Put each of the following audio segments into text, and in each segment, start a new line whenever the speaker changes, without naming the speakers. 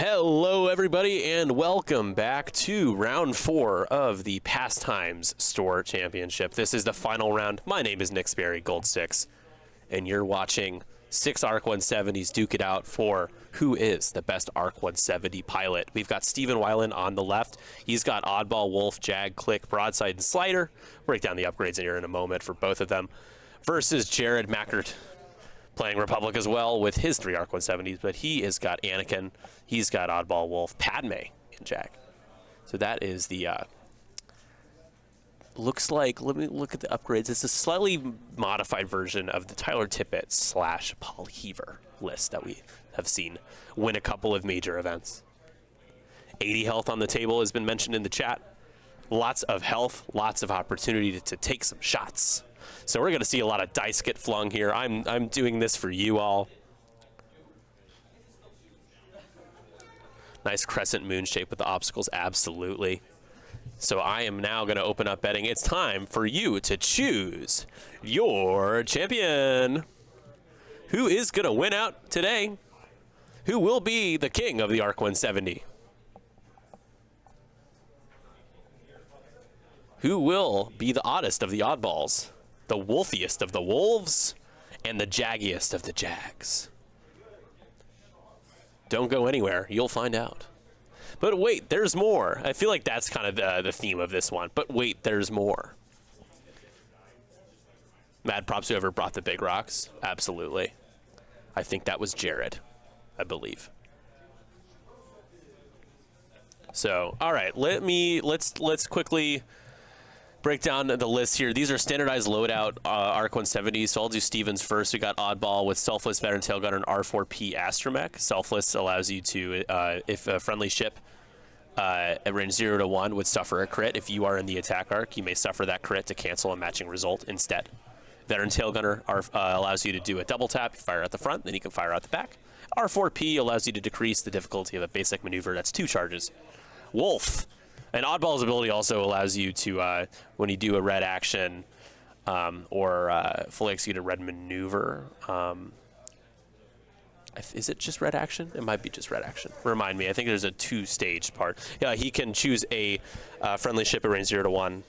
Hello, everybody, and welcome back to round 4 of the Pastimes Store Championship. This is the final round. My name is Nick Sperry, Gold 6, and you're watching 6 ARC 170s duke it out for who is the best ARC 170 pilot. We've got Steven Weiland on the left. He's got Oddball, Wolf, Jag, Click, Broadside, and Slider. Break down the upgrades here in a moment for both of them. Versus Jared Mackert, playing Republic as well with his 3 ARC 170s, but he has got Anakin, he's got Oddball, Wolf, Padme, and Jag. So that is the, looks like, let me look at the upgrades. It's a slightly modified version of the Tyler Tippett / Paul Heaver list that we have seen win a couple of major events. 80 health on the table has been mentioned in the chat. Lots of health, lots of opportunity to take some shots. So we're going to see a lot of dice get flung here. I'm doing this for you all. Nice crescent moon shape with the obstacles, absolutely. So I am now going to open up betting. It's time for you to choose your champion. Who is going to win out today? Who will be the king of the ARC 170? Who will be the oddest of the oddballs? The wolfiest of the wolves, and the jaggiest of the jags. Don't go anywhere. You'll find out. But wait, there's more. I feel like that's kind of the theme of this one. But wait, there's more. Mad props whoever brought the big rocks. Absolutely. I think that was Jared, I believe. So, all right, let's quickly break down the list here. These are standardized loadout ARC 170s, so I'll do Stevens first. We got Oddball with Selfless, Veteran Tailgunner, and R4P Astromech. Selfless allows you to, if a friendly ship at range 0 to 1 would suffer a crit, if you are in the attack arc, you may suffer that crit to cancel a matching result instead. Veteran Tailgunner allows you to do a double tap. You fire out the front, then you can fire out the back. R4P allows you to decrease the difficulty of a basic maneuver. That's 2 charges. Wolf. And Oddball's ability also allows you to, when you do a red action or fully execute a red maneuver, is it just red action? It might be just red action. Remind me, I think there's a 2-stage part. Yeah, he can choose a friendly ship at range 0 to 1,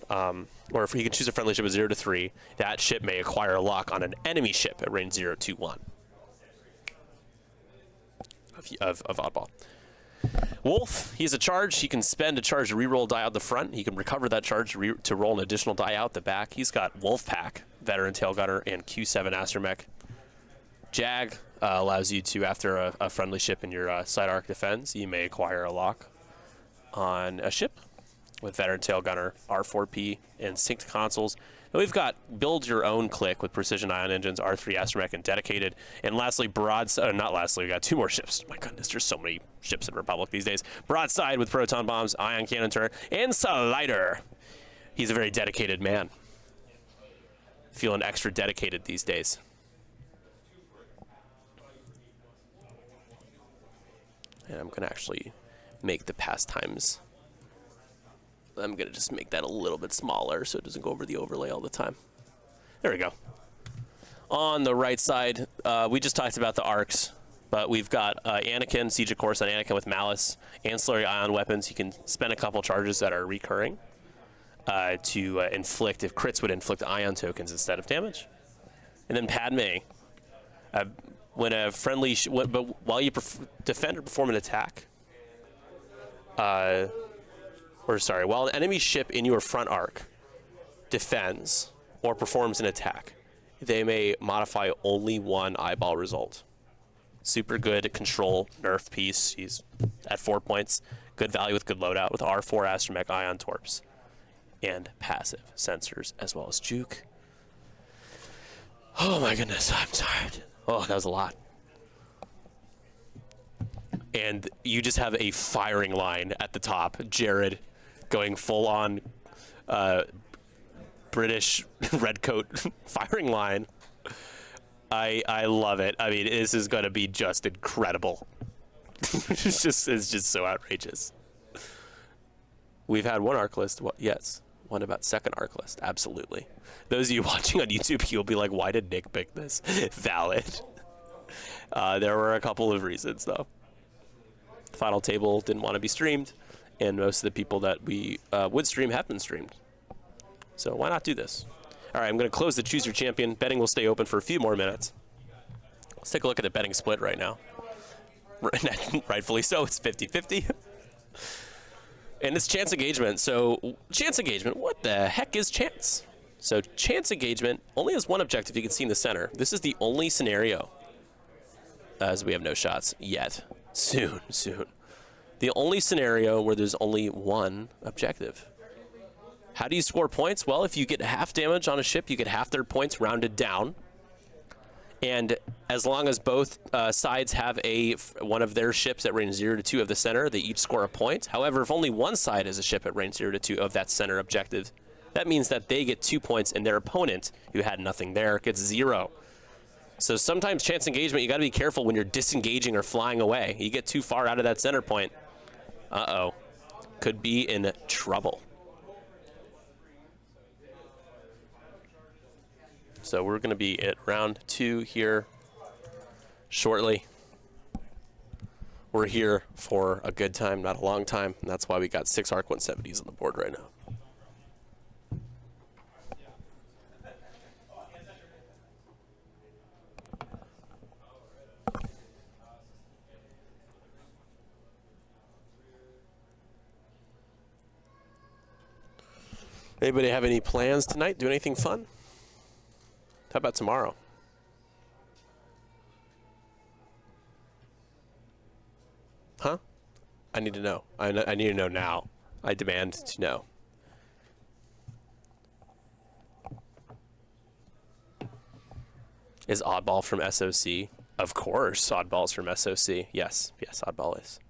or if he can choose a friendly ship at 0 to 3, that ship may acquire a lock on an enemy ship at range 0 to 1 of Oddball. Wolf, he has a charge. He can spend a charge to reroll die out the front. He can recover that charge to roll an additional die out the back. He's got Wolf Pack, Veteran Tailgunner, and Q7 Astromech. Jag allows you to, after a friendly ship in your side arc defends, you may acquire a lock on a ship with Veteran Tailgunner, R4P, and synced consoles. And we've got build your own click with precision ion engines, R3 Astromech, and dedicated. And lastly, not lastly, we got 2 more ships. My goodness, there's so many ships in Republic these days. Broadside with proton bombs, ion cannon turret, and Slider. He's a very dedicated man. Feeling extra dedicated these days. And I'm gonna actually make the Pastimes. I'm going to just make that a little bit smaller so it doesn't go over the overlay all the time. There we go. On the right side, we just talked about the arcs, but we've got Anakin, Siege of Course on Anakin with Malice, ancillary ion weapons. You can spend a couple charges that are recurring to inflict, if crits would inflict ion tokens instead of damage. And then Padme, when a friendly, but while you defend or perform an attack, while an enemy ship in your front arc defends or performs an attack, they may modify only 1 eyeball result. Super good control nerf piece. He's at 4 points. Good value with good loadout with R4 Astromech Ion Torps and passive sensors as well as juke. Oh my goodness, I'm tired. Oh, that was a lot. And you just have a firing line at the top. Jared going full on British redcoat firing line. I love it. I mean, this is going to be just incredible. it's just so outrageous. We've had 1 arc list. Yes, one about 2nd arc list. Absolutely. Those of you watching on YouTube, you'll be like, why did Nick pick this? Valid. There were a couple of reasons, though. Final table didn't want to be streamed, and most of the people that we would stream have been streamed. So why not do this? All right, I'm going to close the Choose Your Champion. Betting will stay open for a few more minutes. Let's take a look at the betting split right now. Rightfully so, it's 50-50. And it's chance engagement. So chance engagement, what the heck is chance? So chance engagement only has one objective you can see in the center. This is the only scenario, as we have no shots yet. Soon. The only scenario where there's only one objective. How do you score points? Well, if you get half damage on a ship, you get half their points rounded down. And as long as both sides have one of their ships at range 0 to 2 of the center, they each score a point. However, if only one side has a ship at range 0 to 2 of that center objective, that means that they get 2 points and their opponent, who had nothing there, gets 0. So sometimes chance engagement, you got to be careful when you're disengaging or flying away. You get too far out of that center point. Uh-oh. Could be in trouble. So we're going to be at round 2 here shortly. We're here for a good time, not a long time, and that's why we got 6 Arc 170s on the board right now. Anybody have any plans tonight? Do anything fun? How about tomorrow? Huh? I need to know. I need to know now. I demand to know. Is Oddball from SOC? Of course, Oddball's from SOC. Yes, Oddball is.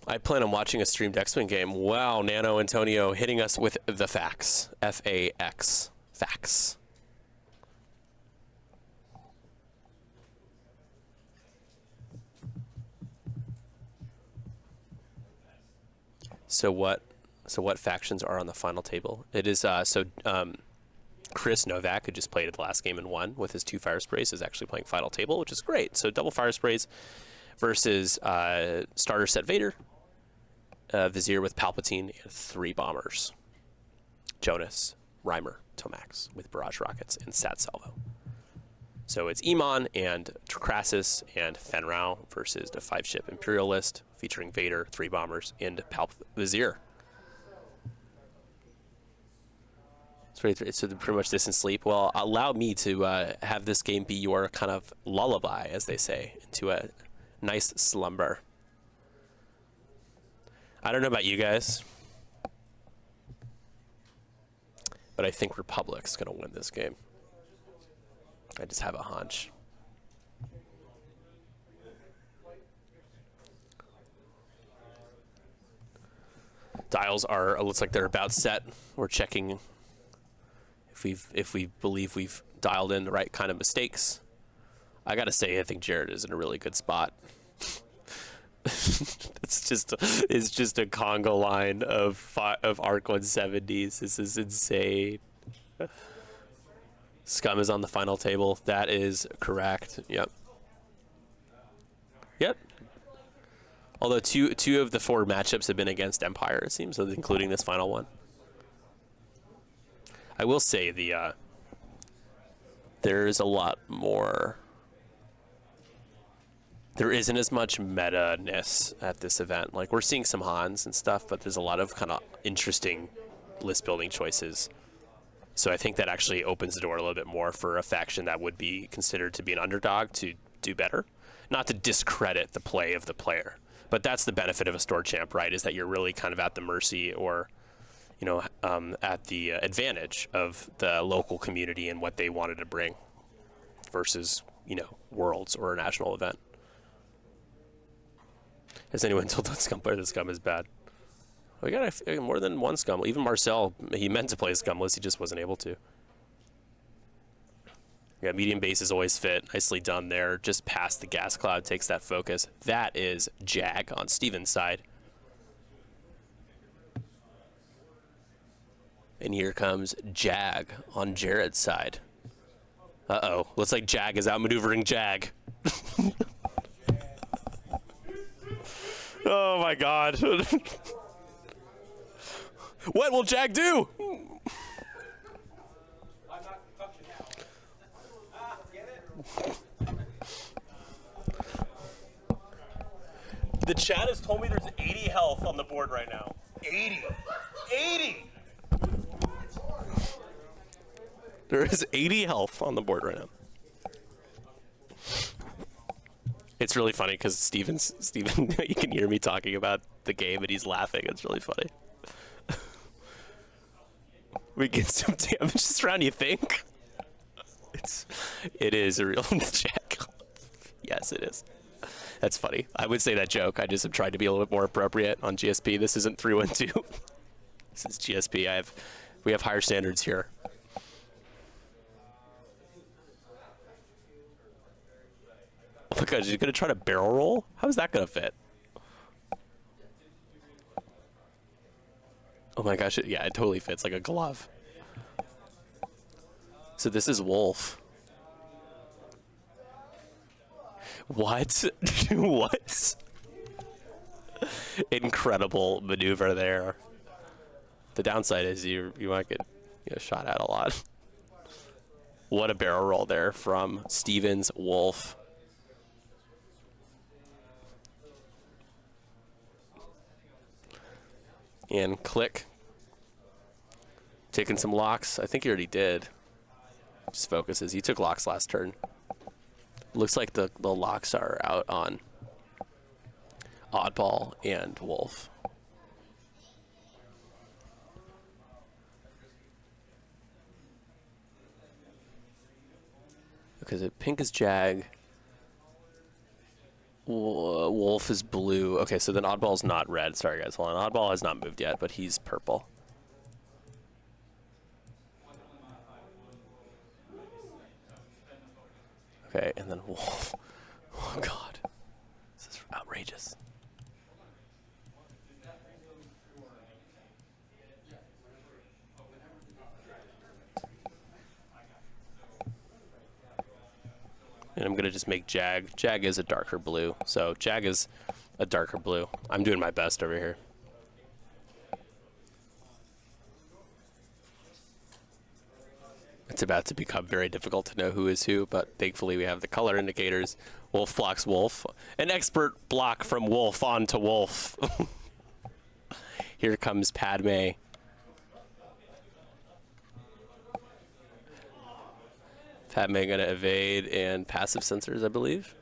I plan on watching a streamed X-Wing game. Wow, Nano Antonio hitting us with the facts. F-A-X. Facts. So what factions are on the final table? It is Chris Novak, who just played the last game and won with his 2 fire sprays, is actually playing final table, which is great. So double fire sprays versus starter set Vader, Vizier with Palpatine, and 3 bombers. Jonas, Reimer, Tomax with barrage rockets, and Sat Salvo. So it's Iman and Crassus and Fenrau versus the 5-ship Imperial list featuring Vader, 3 bombers, and Vizier. So pretty much this in sleep. Well, allow me to have this game be your kind of lullaby, as they say, into a nice slumber. I don't know about you guys, but I think Republic's going to win this game. I just have a hunch. Dials are, looks like they're about set. We're checking if we believe we've dialed in the right kind of mistakes. I gotta say, I think Jared is in a really good spot. it's just a Congo line of Arc 170s. This is insane. Scum is on the final table. That is correct. Yep. Although two of the 4 matchups have been against Empire, it seems, including this final one. I will say there's a lot more. There isn't as much meta-ness at this event. Like, we're seeing some Hans and stuff, but there's a lot of kind of interesting list building choices. So I think that actually opens the door a little bit more for a faction that would be considered to be an underdog to do better. Not to discredit the play of the player, but that's the benefit of a store champ, right? Is that you're really kind of at the mercy or, at the advantage of the local community and what they wanted to bring versus, Worlds or a national event. Has anyone told that Scum player that Scum is bad? We got more than one Scum. Even Marcel, he meant to play Scumless, he just wasn't able to. Yeah, medium base is always fit. Nicely done there. Just past the gas cloud, takes that focus. That is Jag on Steven's side. And here comes Jag on Jared's side. Uh-oh. Looks like Jag is outmaneuvering Jag. Oh my god. What will Jag do? The chat has told me there's 80 health on the board right now. 80. 80! There is 80 health on the board right now. It's really funny because Steven, you can hear me talking about the game and he's laughing. It's really funny. We get some damage this round, you think? It is a real check. Yes, it is. That's funny. I would say that joke. I just have tried to be a little bit more appropriate on GSP. This isn't 312. This is GSP. We have higher standards here. Oh my god, you're gonna try to barrel roll? How's that gonna fit? Oh my gosh, yeah, it totally fits like a glove. So this is Wolf. What? What? Incredible maneuver there. The downside is you might get shot at a lot. What a barrel roll there from Stevens Wolf. And Click. Taking some locks. I think he already did. Just focuses. He took locks last turn. Looks like the locks are out on Oddball and Wolf. Because pink is Jag. Wolf is blue. Okay, so then Oddball's not red. Sorry, guys. Hold on. Oddball has not moved yet, but he's purple. Okay, and then Wolf. Oh, God. This is outrageous. And I'm going to just make Jag. Jag is a darker blue. So Jag is a darker blue. I'm doing my best over here. It's about to become very difficult to know who is who, but thankfully we have the color indicators. Wolf blocks Wolf. An expert block from Wolf onto Wolf. Here comes Padme. Padme going to evade and passive sensors, I believe.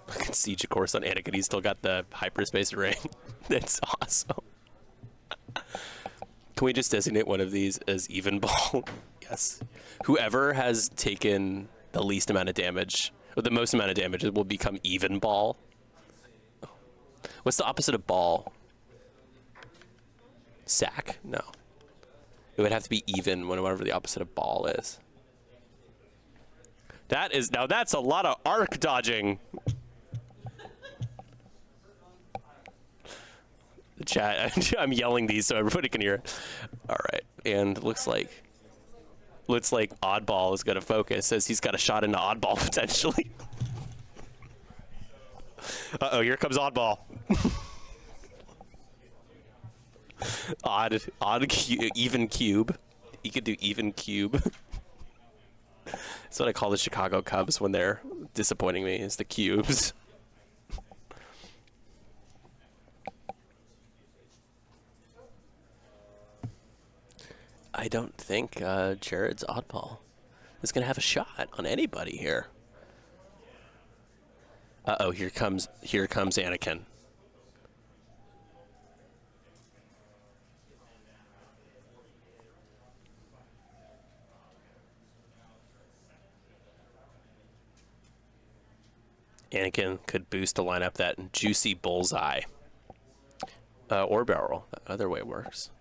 I can siege a course on Anakin. He's still got the hyperspace ring. That's awesome. Can we just designate one of these as even ball? Yes. Whoever has taken the least amount of damage, or the most amount of damage, will become even ball. What's the opposite of ball? Sack? No. It would have to be even whatever the opposite of ball is. Now that's a lot of arc dodging. The chat, I'm yelling these so everybody can hear. All right, and looks like Oddball is going to focus. Says he's got a shot into Oddball potentially. Uh-oh, here comes Oddball. Even cube. He could do even cube. That's what I call the Chicago Cubs when they're disappointing me, is the cubes. I don't think Jared's Oddball is going to have a shot on anybody here. Uh-oh, here comes Anakin. Anakin could boost to line up that juicy bullseye. Or barrel. That other way works.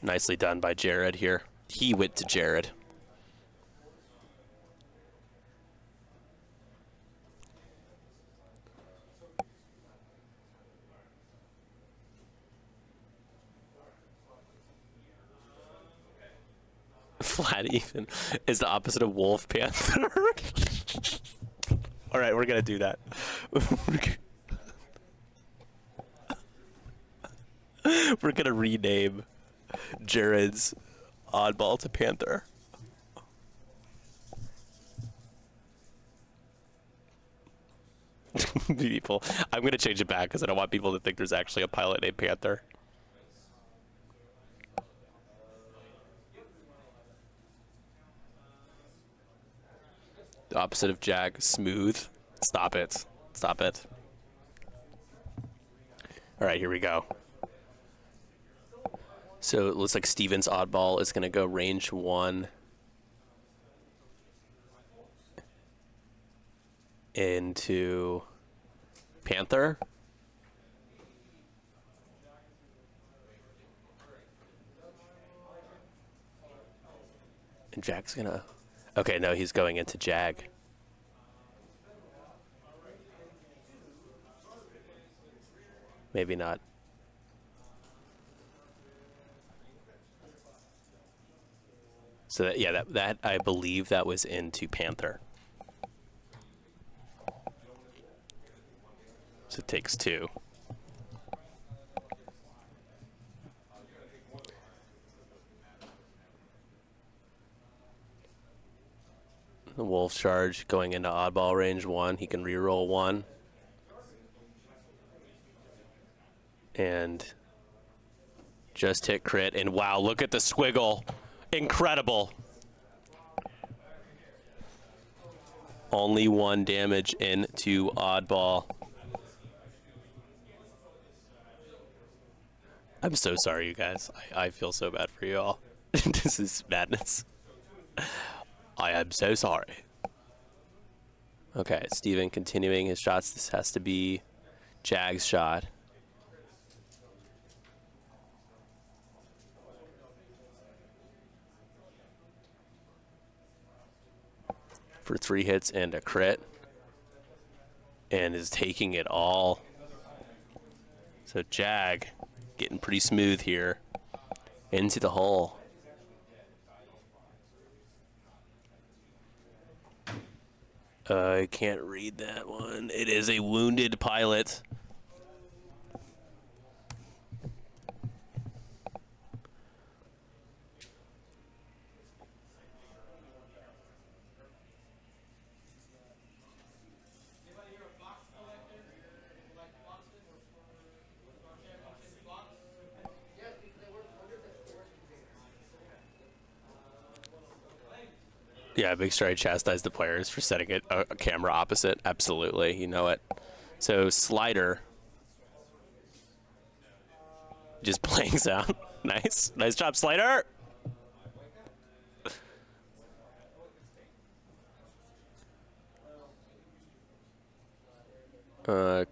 Nicely done by Jared here. He went to Jared. Flat even is the opposite of wolf panther. All right, we're gonna do that. We're gonna rename Jared's oddball to panther. People, I'm gonna change it back because I don't want people to think there's actually a pilot named Panther. The opposite of Jag, smooth. Stop it. Stop it. All right, here we go. So it looks like Steven's oddball is gonna go range 1 into Panther. And Jag's gonna... Okay, no, he's going into Jag. Maybe not. So that, yeah, that I believe that was into Panther. So it takes 2. The wolf charge going into oddball range 1. He can reroll 1. And just hit crit. And wow, look at the squiggle. Incredible. Only 1 damage into oddball. I'm so sorry, you guys. I feel so bad for you all. This is madness. I am so sorry. Okay, Steven continuing his shots. This has to be Jag's shot. For 3 hits and a crit. And is taking it all. So Jag getting pretty smooth here. Into the hole. I can't read that one. It is a wounded pilot. Yeah, Big Stride chastised the players for setting it a camera opposite. Absolutely, you know it. So Slider just blanks out. Nice. Nice job, Slider.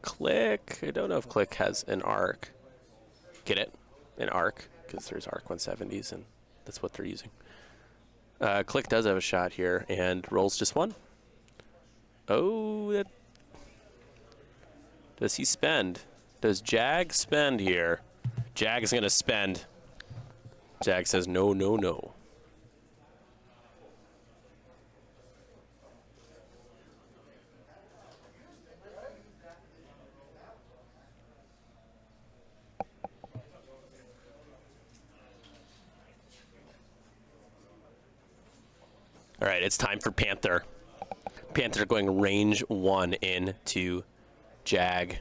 Click. I don't know if Click has an arc. Get it? An arc, because there's arc 170s, and that's what they're using. Click does have a shot here, and rolls just 1. Oh, that... Does he spend? Does Jag spend here? Jag is going to spend. Jag says no, no, no. All right, it's time for Panther. Panther going range 1 into Jag.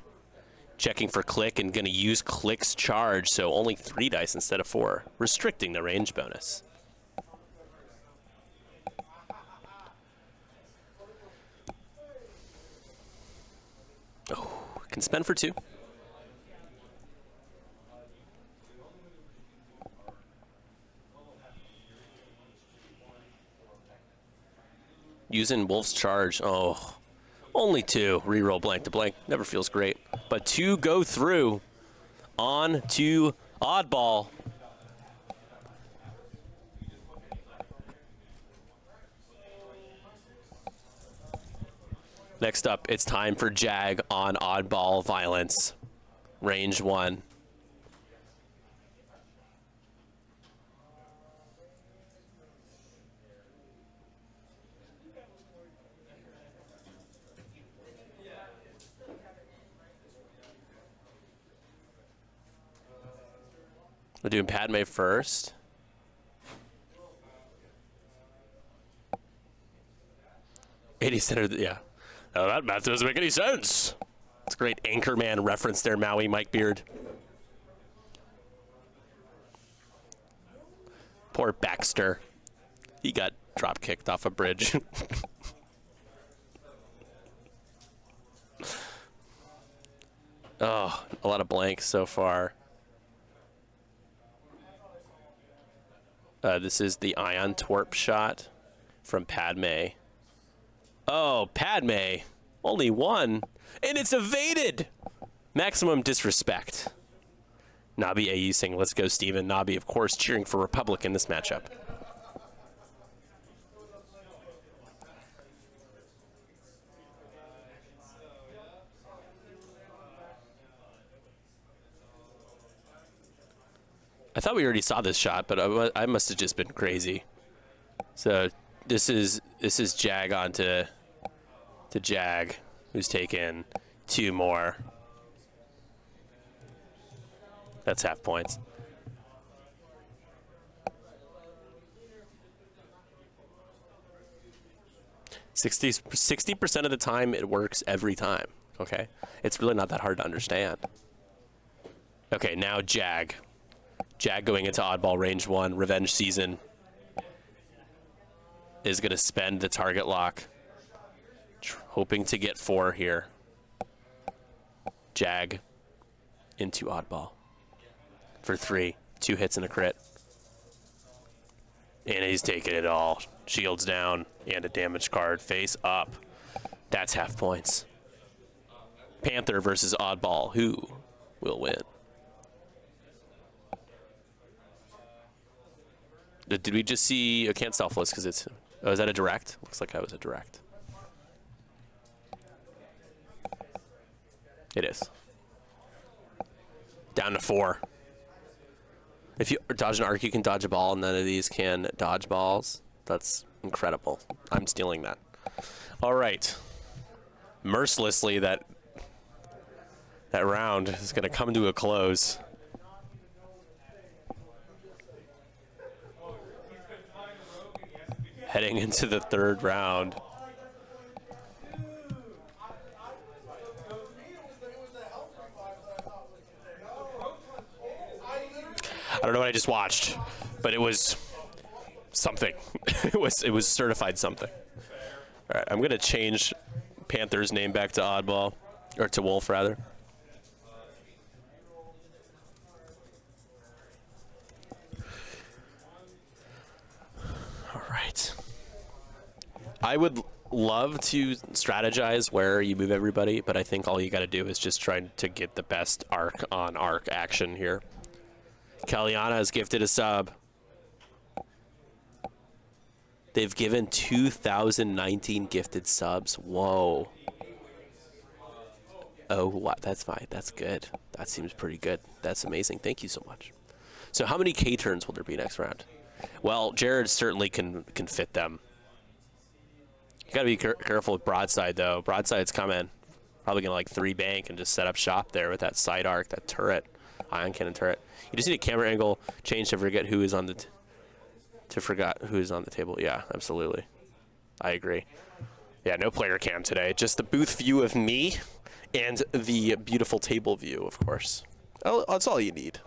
Checking for Click and going to use Click's charge, so only 3 dice instead of 4, restricting the range bonus. Oh, can spend for 2. Using Wolf's charge. Oh, only 2. Reroll blank to blank. Never feels great. But 2 go through on to oddball. Next up, it's time for Jag on oddball violence. Range 1. We're doing Padme first. Yeah. Oh, that math doesn't make any sense. It's a great Anchorman reference there, Maui Mike Beard. Poor Baxter. He got drop kicked off a bridge. Oh, a lot of blanks so far. This is the Ion Twerp shot from Padme. Oh, Padme. Only one. And it's evaded. Maximum disrespect. Nabi AU saying, let's go, Steven. Nabi, of course, cheering for Republic in this matchup. I thought we already saw this shot, but I must have just been crazy. So this is Jag onto Jag, who's taken 2 more. That's half points. Sixty percent of the time it works every time. Okay, it's really not that hard to understand. Okay, now Jag. Jag going into oddball range 1, revenge season, is going to spend the target lock, hoping to get 4 here. Jag into oddball for 3, 2 hits and a crit. And he's taking it all. Shields down and a damage card face up. That's half points. Panther versus oddball. Who will win? Did we just see? I can't selfless because it's. Oh, is that a direct? Looks like that was a direct. It is. Down to 4. If you dodge an arc, you can dodge a ball, and none of these can dodge balls. That's incredible. I'm stealing that. All right. Mercilessly, that round is going to come to a close. Heading into the 3rd round. I don't know what I just watched, but it was something. it was certified something. All right, I'm gonna change Panther's name back to Oddball, or to Wolf rather. All right. I would love to strategize where you move everybody, but I think all you got to do is just try to get the best arc on arc action here. Kaliana has gifted a sub. They've given 2019 gifted subs. Whoa. Oh, what? That's fine. That's good. That seems pretty good. That's amazing. Thank you so much. So how many K turns will there be next round? Well, Jared certainly can fit them. You got to be careful with Broadside, though. Broadside's coming. Probably going to, like, 3 bank and just set up shop there with that side arc, that turret, ion cannon turret. You just need a camera angle change to forget who is on the table. Yeah, absolutely. I agree. Yeah, no player cam today. Just the booth view of me and the beautiful table view, of course. Oh, that's all you need.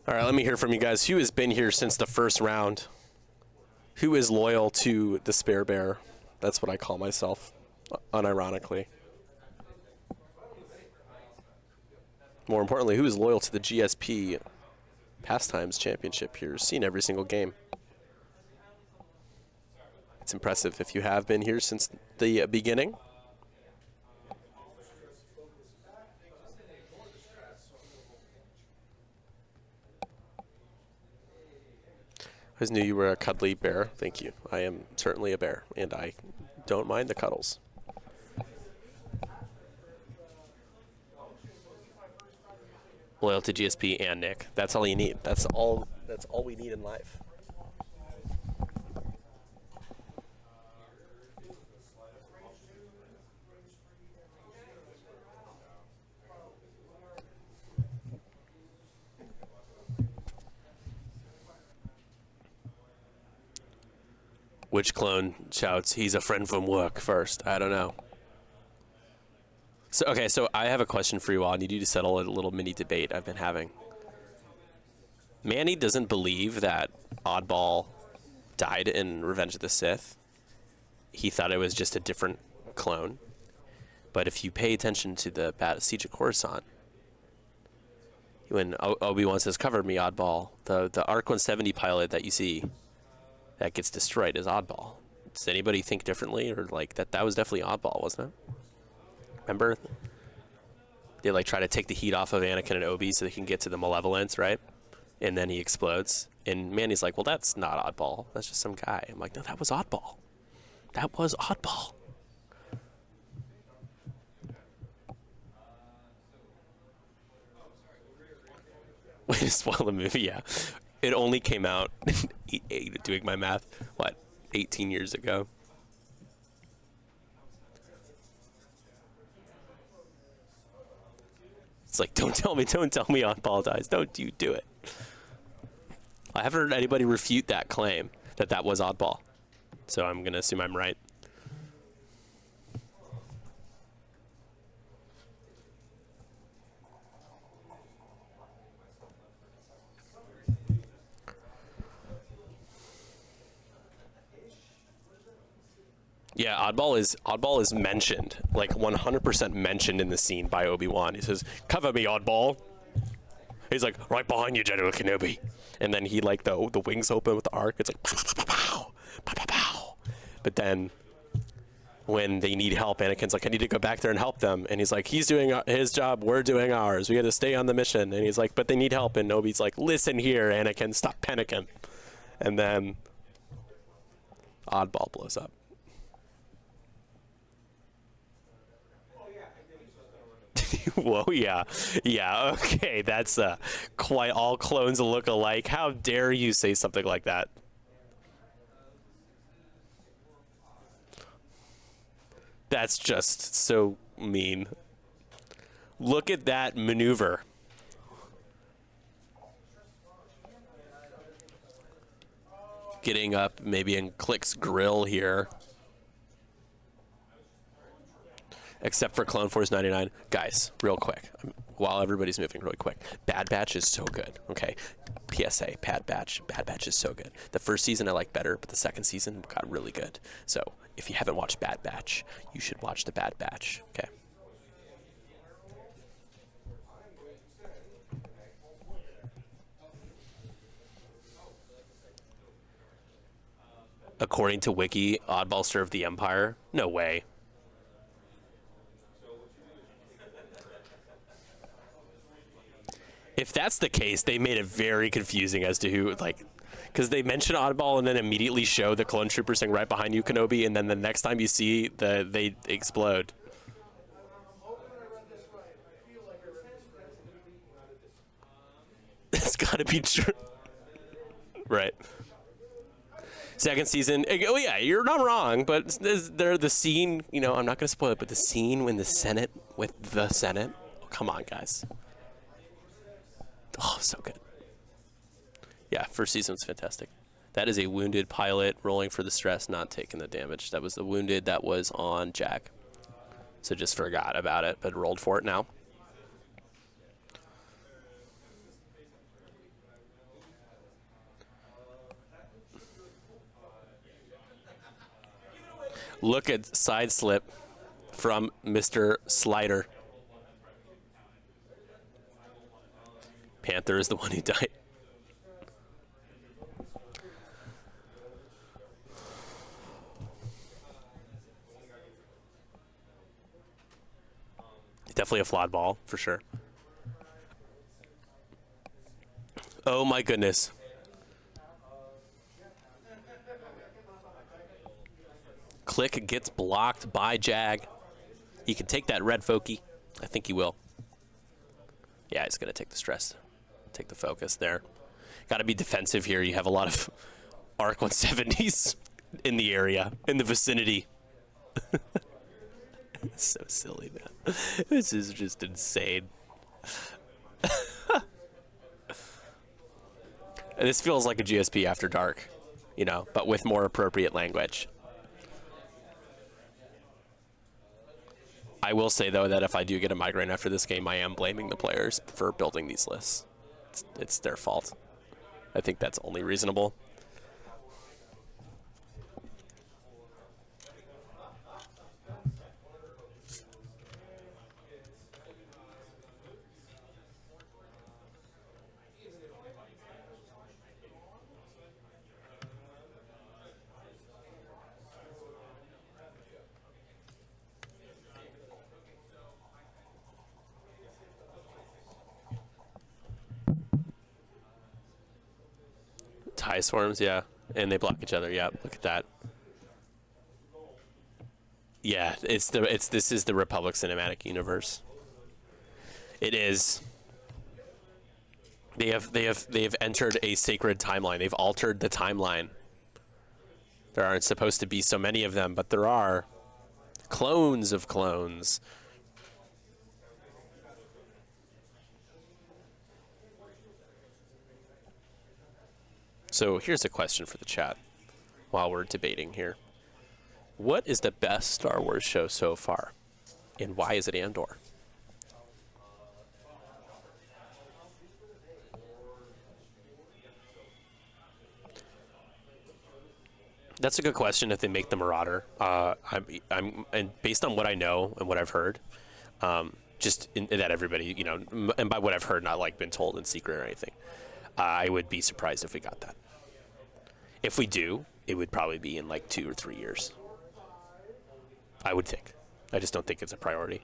All right, let me hear from you guys. Who has been here since the first round? Who is loyal to the Spare Bear? That's what I call myself, unironically. More importantly, who is loyal to the GSP Pastimes Championship here? Seen every single game. It's impressive if you have been here since the beginning. I knew you were a cuddly bear. Thank you. I am certainly a bear, and I don't mind the cuddles. Loyal to GSP and Nick. That's all you need. That's all we need in life. Which clone shouts, "He's a friend from work" first? I don't know. So, okay, so I have a question for you all. I need you to settle a little mini debate I've been having. Manny doesn't believe that Oddball died in Revenge of the Sith. He thought it was just a different clone. But if you pay attention to the Siege of Coruscant, when Obi-Wan says, "Cover me, Oddball," the ARC 170 pilot that you see that gets destroyed is Oddball. Does anybody think differently, or like that was definitely Oddball, wasn't it? Remember? They like try to take the heat off of Anakin and Obi so they can get to the Malevolence, right? And then he explodes. And Manny's like, "Well, that's not Oddball. That's just some guy." I'm like, "No, that was Oddball. That was Oddball." Way to spoil the movie, yeah. It only came out, doing my math, what, 18 years ago? It's like, don't tell me Oddball dies. Don't you do it. I haven't heard anybody refute that claim that was Oddball. So I'm going to assume I'm right. Yeah, Oddball is mentioned, like 100% mentioned in the scene by Obi-Wan. He says, "Cover me, Oddball." He's like, "Right behind you, General Kenobi." And then he like the wings open with the arc. It's like pow, pow, pow, pow, pow, pow. But then when they need help, Anakin's like, "I need to go back there and help them." And he's like, "He's doing his job, we're doing ours. We got to stay on the mission." And he's like, "But they need help." And Obi's like, "Listen here, Anakin, stop panicking." And then Oddball blows up. Whoa, yeah. Yeah, okay, that's quite all clones look alike. How dare you say something like that? That's just so mean. Look at that maneuver. Getting up maybe in Click's grill here. Except for Clone Force 99. Guys, real quick, while everybody's moving really quick, Bad Batch is so good, okay? PSA, Bad Batch is so good. The first season I like better, but the second season got really good. So if you haven't watched Bad Batch, you should watch the Bad Batch, okay? According to Wiki, Oddball served the Empire? No way. If that's the case, they made it very confusing as to who, like, because they mention Oddball and then immediately show the clone trooper saying "Right behind you, Kenobi," and then the next time you see they explode. That's gotta be true. Right. Second season, oh yeah, you're not wrong, but the scene, you know, I'm not gonna spoil it, but the scene when the Senate, oh, come on, guys. Oh, so good. Yeah, first season was fantastic. That is a wounded pilot rolling for the stress, not taking the damage. That was the wounded that was on Jack. So just forgot about it, but rolled for it now. Look at side slip from Mr. Slider. Panther is the one who died. Definitely a flawed ball, for sure. Oh my goodness. Click gets blocked by Jag. He can take that red Foki. I think he will. Yeah, he's going to take the stress, take the focus there. Got to be defensive here. You have a lot of Arc 170s in the area, in the vicinity. It's so silly, man. This is just insane. This feels like a GSP After Dark, you know, but with more appropriate language. I will say, though, that if I do get a migraine after this game, I am blaming the players for building these lists. It's their fault. I think that's only reasonable. Tie swarms, yeah, and they block each other. Yeah, look at that. Yeah, this is the Republic cinematic universe. It is. They have entered a sacred timeline. They've altered the timeline. There aren't supposed to be so many of them, but there are clones of clones. So here's a question for the chat while we're debating here. What is the best Star Wars show so far? And why is it Andor? That's a good question if they make the Marauder. And based on what I know and what I've heard, that everybody, you know, and by what I've heard, not like been told in secret or anything, I would be surprised if we got that. If we do, it would probably be in like 2 or 3 years. I would think. I just don't think it's a priority.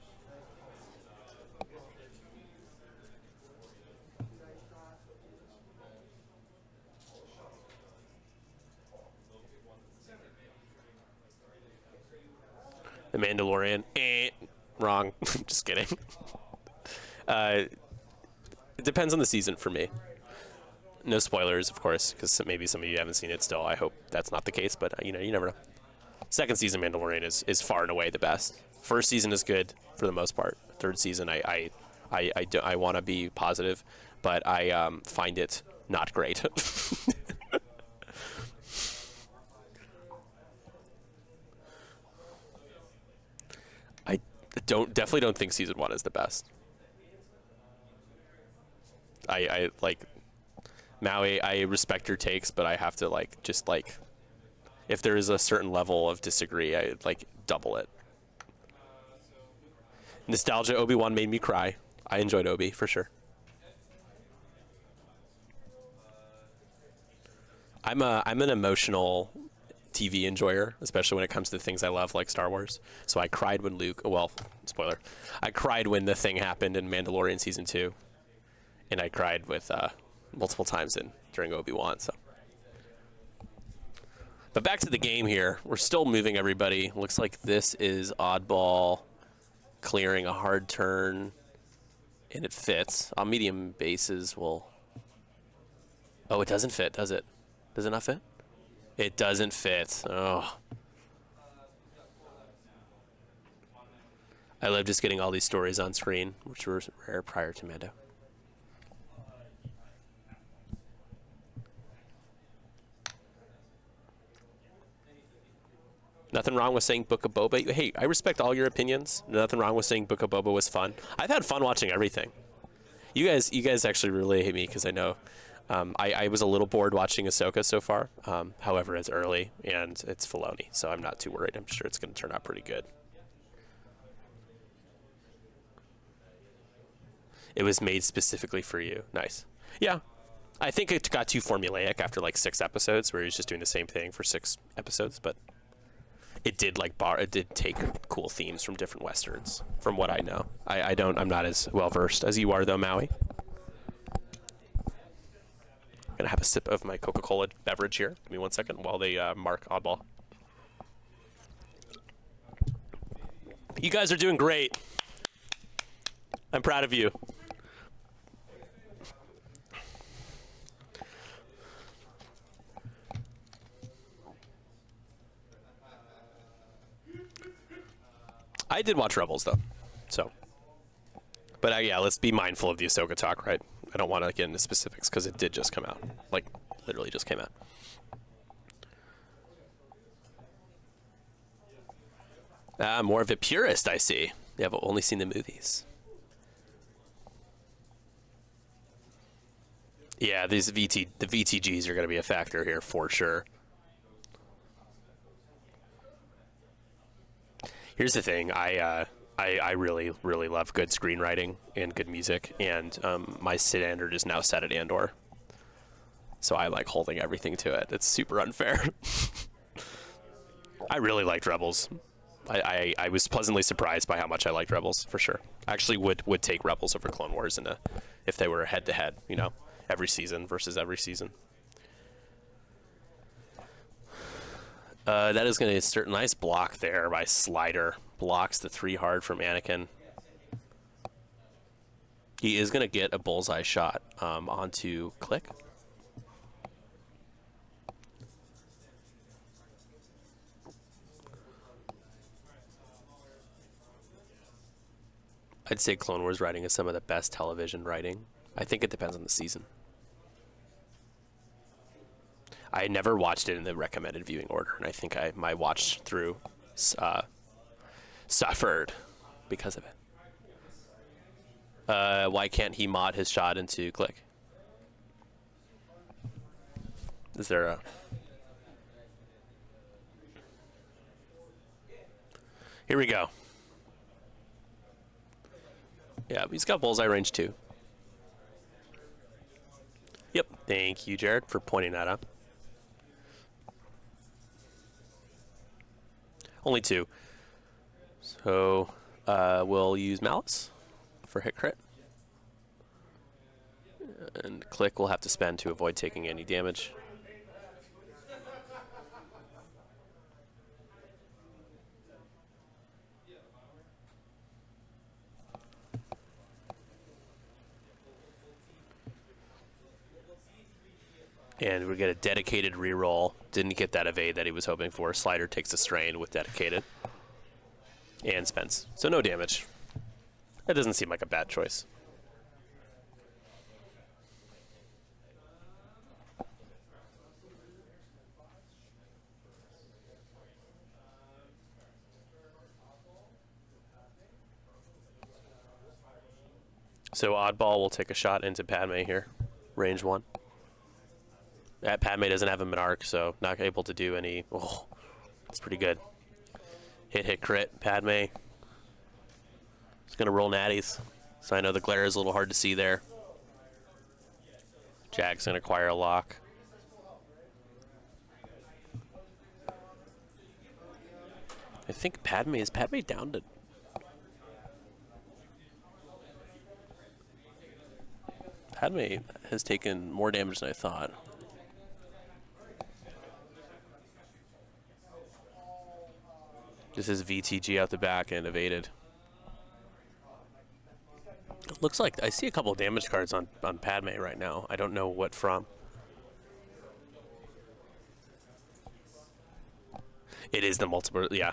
The Mandalorian, wrong. Just kidding. It depends on the season for me. No spoilers, of course, because maybe some of you haven't seen it still. I hope that's not the case, but you know, you never know. Second season Mandalorian is far and away the best. First season is good for the most part. Third season, I want to be positive, but I find it not great. I definitely don't think season 1 is the best. I like Maui. I respect your takes, but I have to if there is a certain level of disagree, I double it. Nostalgia Obi-Wan made me cry. I enjoyed Obi for sure. I'm an emotional TV enjoyer, especially when it comes to things I love like Star Wars. So I cried when spoiler. I cried when the thing happened in Mandalorian season 2, and I cried with multiple times during Obi-Wan. So. But back to the game here. We're still moving everybody. Looks like this is Oddball clearing a hard turn, and it fits. On medium bases will... Oh, it doesn't fit, does it? Does it not fit? It doesn't fit. Oh. I love just getting all these stories on screen, which were rare prior to Mando. Nothing wrong with saying Book of Boba. Hey, I respect all your opinions. Nothing wrong with saying Book of Boba was fun. I've had fun watching everything. You guys actually really hate me because I know I was a little bored watching Ahsoka so far. However, it's early and it's Filoni, so I'm not too worried. I'm sure it's going to turn out pretty good. It was made specifically for you. Nice. Yeah. I think it got too formulaic after like 6 episodes where he was just doing the same thing for 6 episodes, but it did take cool themes from different westerns, from what I know. I'm not as well versed as you are though, Maui. I'm gonna have a sip of my Coca-Cola beverage here. Give me 1 second while they mark Oddball. You guys are doing great. I'm proud of you. I did watch Rebels though, so. But yeah, let's be mindful of the Ahsoka talk, right? I don't want to get into specifics because it did just come out, like literally just came out. More of a purist, I see. Yeah, I've only seen the movies. Yeah, the VTGs are going to be a factor here for sure. Here's the thing, I really, really love good screenwriting and good music, and my standard is now set at Andor. So I like holding everything to it. It's super unfair. I really liked Rebels. I was pleasantly surprised by how much I liked Rebels, for sure. I actually would take Rebels over Clone Wars if they were head-to-head, you know, every season versus every season. That is going to insert a nice block there by Slider. Blocks the 3 hard from Anakin. He is going to get a bullseye shot onto Click. I'd say Clone Wars writing is some of the best television writing. I think it depends on the season. I never watched it in the recommended viewing order, and I think my watch through suffered because of it. Why can't he mod his shot into Click? Is there a... Here we go. Yeah, he's got bullseye range too. Yep, thank you, Jared, for pointing that out. Only 2. So we'll use Malice for hit crit. And Click will have to spend to avoid taking any damage. And we get a dedicated reroll. Didn't get that evade that he was hoping for. Slider takes a strain with dedicated. And spends. So no damage. That doesn't seem like a bad choice. So Oddball will take a shot into Padme here. Range 1. That Padme doesn't have a Monarch, so not able to do any... Oh, it's pretty good. Hit, crit. Padme. It's going to roll natties. So I know the glare is a little hard to see there. Jack's going to acquire a lock. I think Padme... Is Padme down to... Padme has taken more damage than I thought. This is VTG out the back and evaded. It looks like I see a couple of damage cards on Padme right now. I don't know what from. It is the multiple, yeah.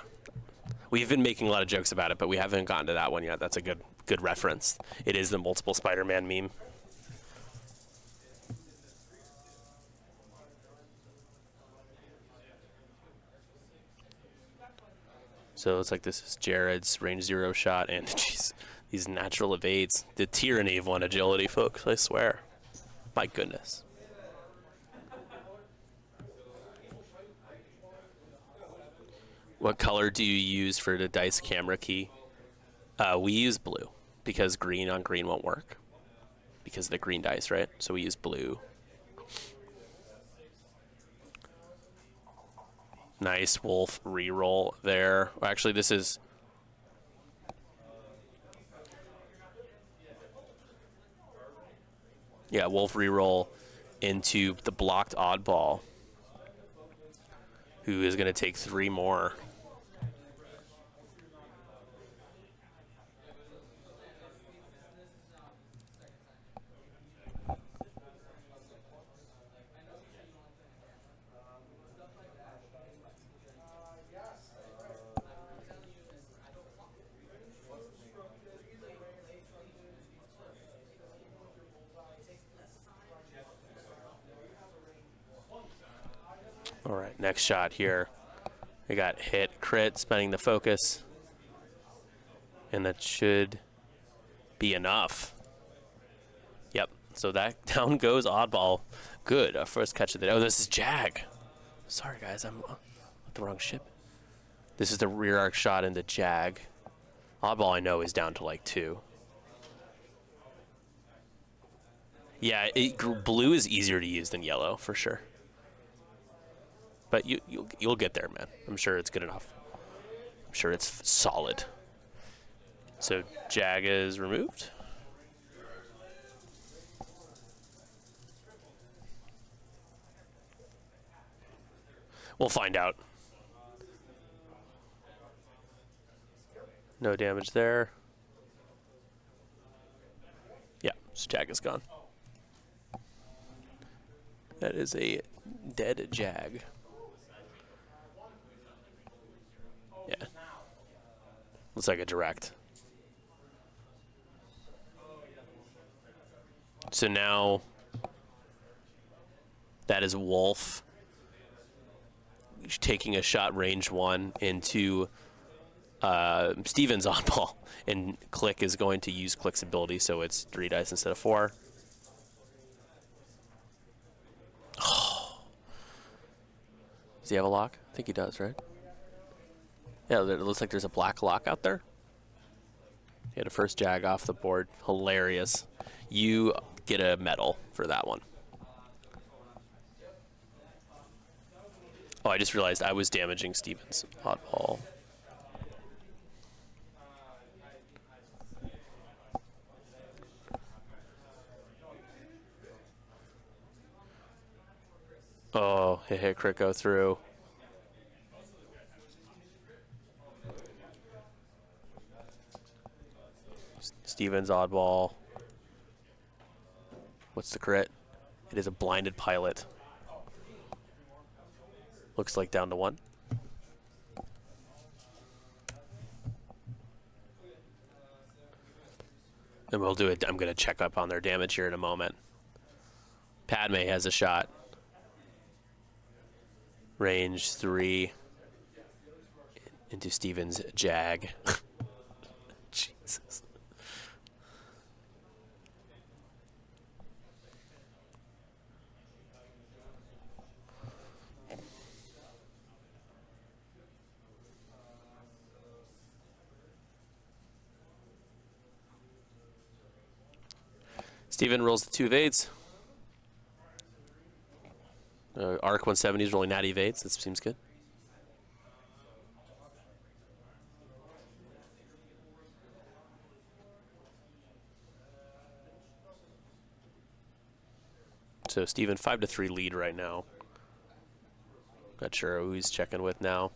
We've been making a lot of jokes about it, but we haven't gotten to that one yet. That's a good reference. It is the multiple Spider-Man meme. So it's like this is Jared's range 0 shot, and jeez, these natural evades. The tyranny of 1 agility, folks, I swear. My goodness. What color do you use for the dice camera key? We use blue, because green on green won't work. Because of the green dice, right? So we use blue. Nice Wolf reroll there. Actually, this is... Yeah, Wolf reroll into the blocked Oddball, who is going to take 3 more. next shot here. We got hit, crit, spending the focus. And that should be enough. Yep, so that down goes oddball. Good, our first catch of the day. Oh, this is Jag. Sorry, guys, I'm on the wrong ship. This is the rear arc shot into Jag. Oddball, I know, is down to like 2. Yeah, blue is easier to use than yellow, for sure. But you'll get there, man. I'm sure it's good enough. I'm sure it's solid. So Jag is removed. We'll find out. No damage there. Yeah, so Jag is gone. That is a dead Jag. Yeah. Looks like a direct. So now that is Wolf taking a shot range 1 into Steven's oddball. And Click is going to use Click's ability, so it's 3 dice instead of 4. Oh. Does he have a lock? I think he does, right? Yeah, it looks like there's a black lock out there. He had a first Jag off the board. Hilarious. You get a medal for that one. Oh, I just realized I was damaging Steven's oddball. Oh, hit crit go through. Steven's oddball. What's the crit? It is a blinded pilot. Looks like down to 1. And we'll do it. I'm going to check up on their damage here in a moment. Padme has a shot. Range 3 into Steven's Jag. Jesus. Steven rolls the 2 evades. Arc 170 is rolling natty evades. That seems good. So Steven 5-3 lead right now. Not sure who he's checking with now.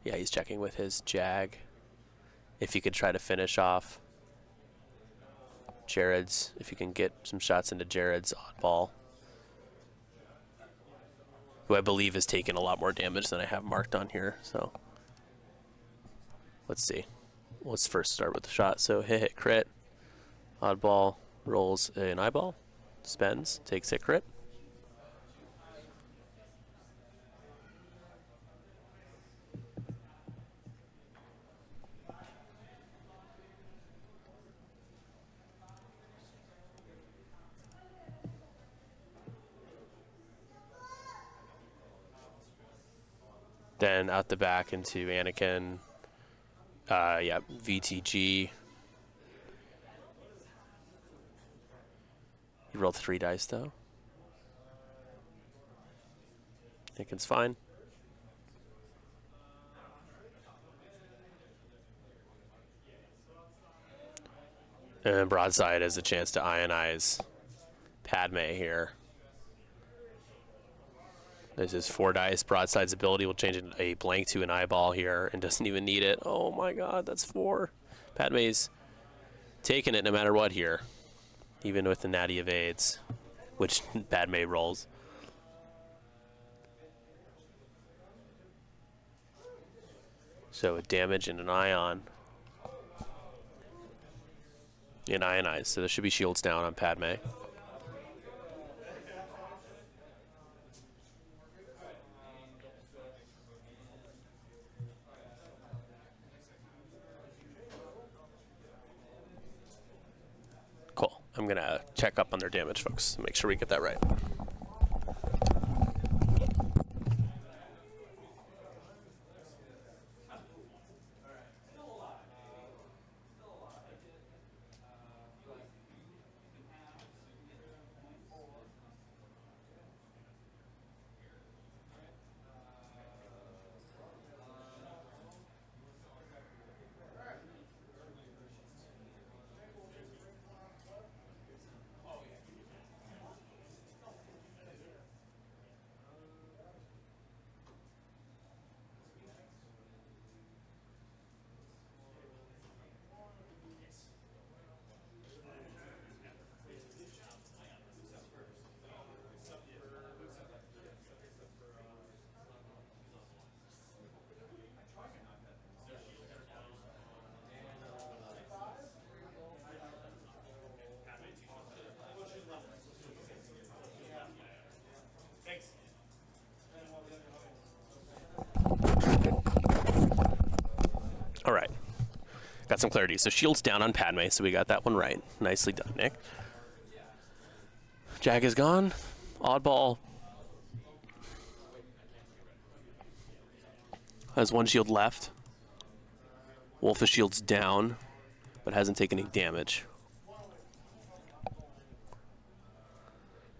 Yeah, he's checking with his Jag. If he could try to finish off Jared's, if you can get some shots into Jared's oddball, who I believe has taken a lot more damage than I have marked on here. So let's see. Let's first start with the shot. So hit crit, oddball rolls an eyeball, spends, takes hit crit. Then out the back into Anakin. Yeah, VTG. He rolled 3 dice though. Anakin's fine. And Broadside has a chance to ionize Padme here. This is 4 dice. Broadside's ability will change a blank to an eyeball here and doesn't even need it. Oh my god, that's 4. Padme's taking it no matter what here. Even with the natty evades, which Padme rolls. So a damage and an ion. And ionize. So there should be shields down on Padme. Cool. I'm going to check up on their damage, folks, make sure we get that right. All right. Got some clarity. So shield's down on Padme, so we got that one right. Nicely done, Nick. Jag is gone. Oddball has one shield left. Wolf's shield's down, but hasn't taken any damage.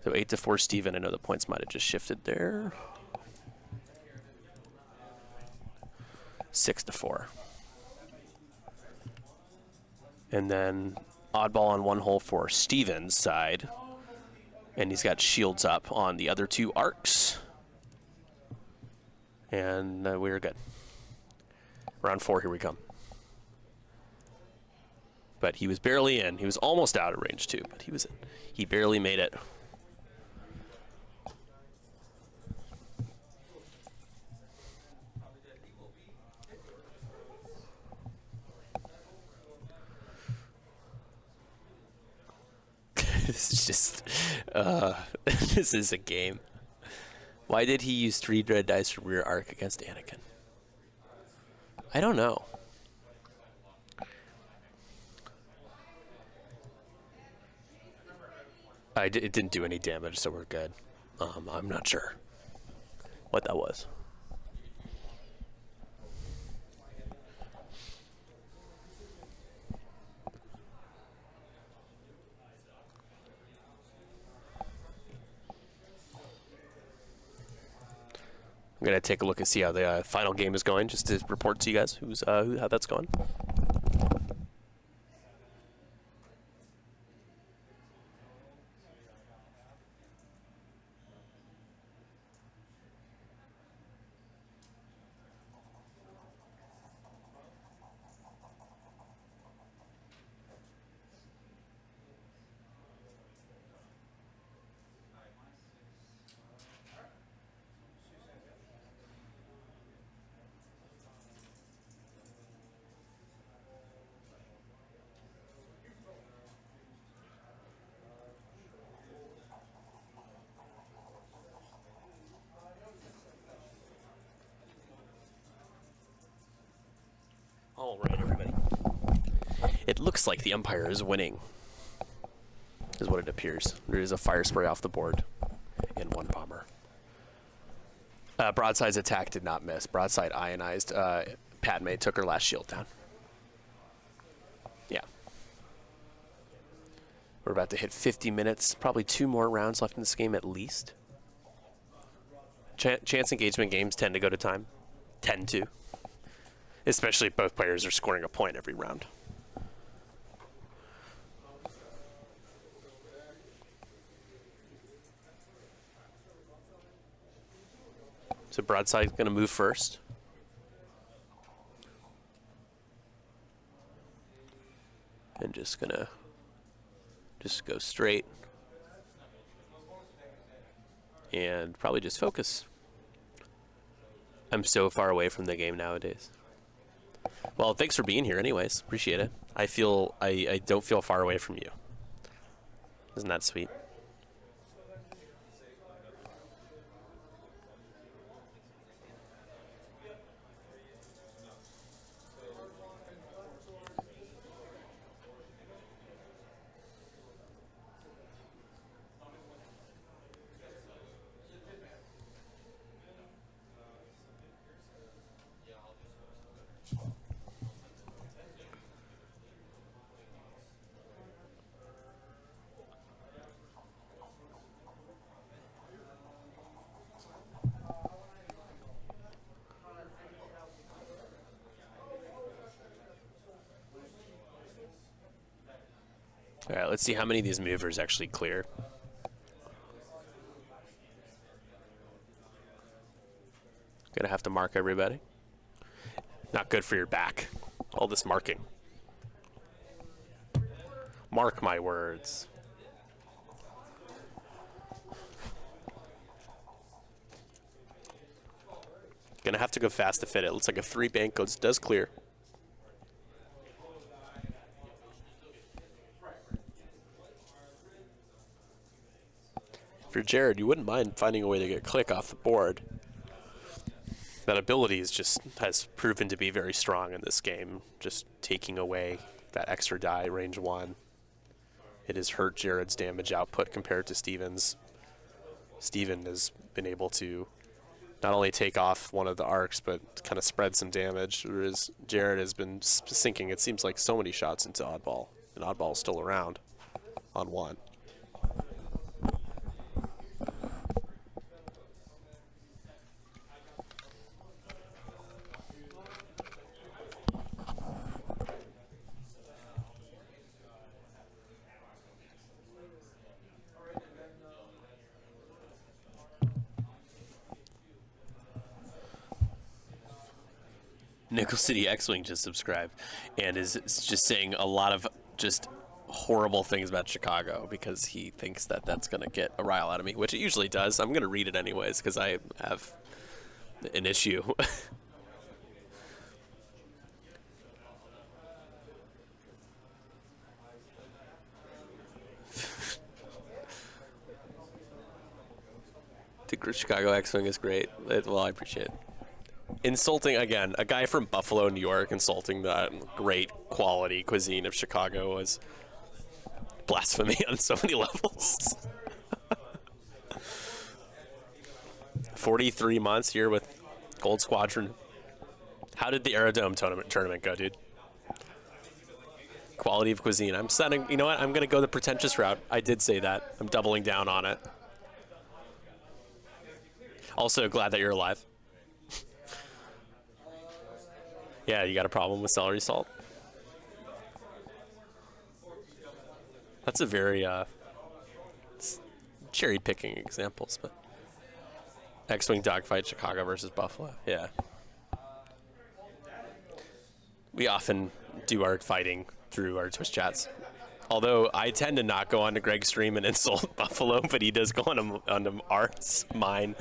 So 8-4 Steven. I know the points might have just shifted there. 6-4. And then oddball on one hole for Steven's side. And he's got shields up on the other two arcs. And we're good. Round 4, here we come. But he was barely in. He was almost out of range too, but he was in. He barely made it. This is just, this is a game. Why did he use 3 red dice for rear arc against Anakin? I don't know. It didn't do any damage, so we're good. I'm not sure what that was. I'm gonna take a look and see how the final game is going, just to report to you guys how that's going. All right, everybody. It looks like the Empire is winning, is what it appears. There is a fire spray off the board and 1 bomber. Broadside's attack did not miss. Broadside ionized. Padme took her last shield down. Yeah. We're about to hit 50 minutes. Probably 2 more rounds left in this game at least. Chance engagement games tend to go to time. Tend to. Especially if both players are scoring a point every round. So Broadside's going to move first. And just going to go straight. And probably just focus. I'm so far away from the game nowadays. Well, thanks for being here anyways. Appreciate it. I don't feel far away from you. Isn't that sweet? All right, let's see how many of these movers actually clear. Gonna have to mark everybody. Not good for your back. All this marking. Mark my words. Gonna have to go fast to fit it. Looks like a 3 bank does clear. For Jared, you wouldn't mind finding a way to get click off the board. That ability has proven to be very strong in this game. Just taking away that extra die, range 1. It has hurt Jared's damage output compared to Steven's. Steven has been able to not only take off one of the arcs, but kind of spread some damage, whereas Jared has been sinking, it seems like, so many shots into Oddball, and Oddball's still around on 1. Nickel City X-Wing just subscribed and is just saying a lot of just horrible things about Chicago because he thinks that that's going to get a rile out of me, which it usually does. I'm going to read it anyways because I have an issue. The Chicago X-Wing is great. Well, I appreciate it. Insulting, again, a guy from Buffalo, New York, insulting the great quality cuisine of Chicago was blasphemy on so many levels. 43 months here with Gold Squadron. How did the Aerodome tournament go, dude? Quality of cuisine. I'm setting, you know what? I'm going to go the pretentious route. I did say that. I'm doubling down on it. Also, glad that you're alive. Yeah, you got a problem with celery salt? That's a very cherry-picking examples, but X-Wing dogfight, Chicago versus Buffalo. Yeah. We often do our fighting through our Twitch chats. Although I tend to not go onto Greg's stream and insult Buffalo, but he does go on ours, mine,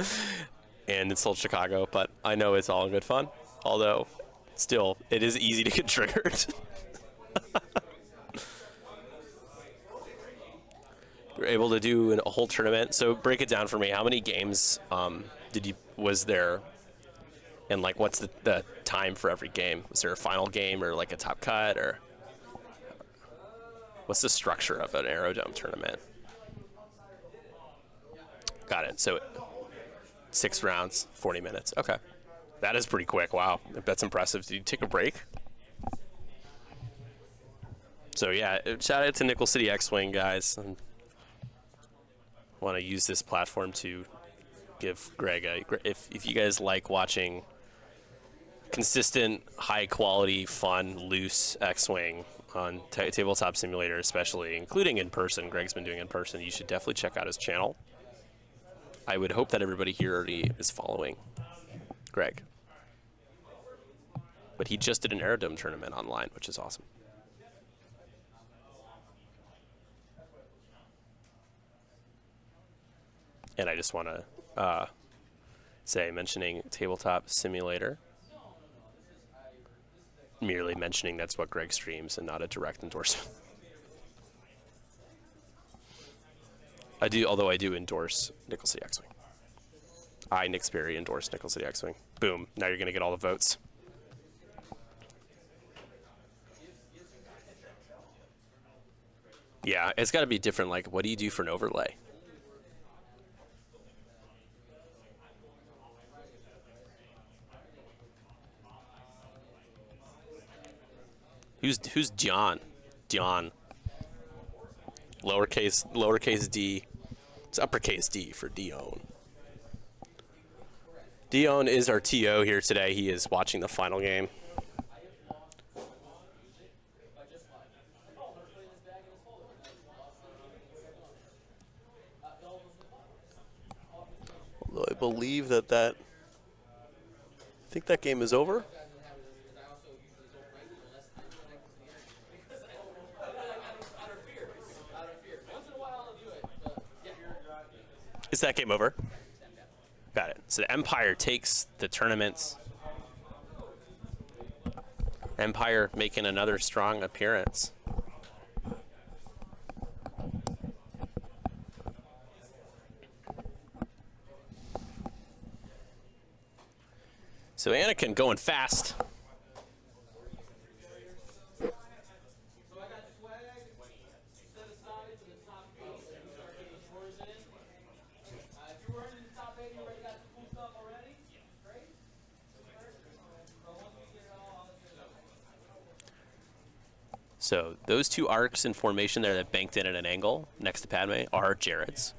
and insult Chicago. But I know it's all in good fun. Although, still, it is easy to get triggered. We're able to do a whole tournament. So break it down for me. How many games was there? And like, what's the time for every game? Was there a final game or like a top cut, or what's the structure of an Aerodome tournament? Got it. So 6 rounds, 40 minutes. Okay. That is pretty quick. Wow. That's impressive. Did you take a break? So yeah, shout out to Nickel City X-Wing, guys. I want to use this platform to give Greg if you guys like watching consistent, high quality, fun, loose X-Wing on Tabletop Simulator, especially, including in person. Greg's been doing in person. You should definitely check out his channel. I would hope that everybody here already is following Greg. But he just did an Aerodome tournament online, which is awesome. And I just want to say, mentioning Tabletop Simulator, merely mentioning that's what Greg streams and not a direct endorsement. I do, although I do endorse Nickel City X-Wing. I, Nick Sperry, endorse Nickel City X-Wing. Boom. Now you're going to get all the votes. Yeah, it's got to be different. Like, what do you do for an overlay? Who's John? John. Lowercase d. It's uppercase D for Dion. Dion is our TO here today. He is watching the final game. Although I believe I think that game is over. Is that game over? Got it. So the Empire takes the tournament. Empire making another strong appearance. So Anakin going fast. So those two arcs in formation there that banked in at an angle next to Padme are Jared's.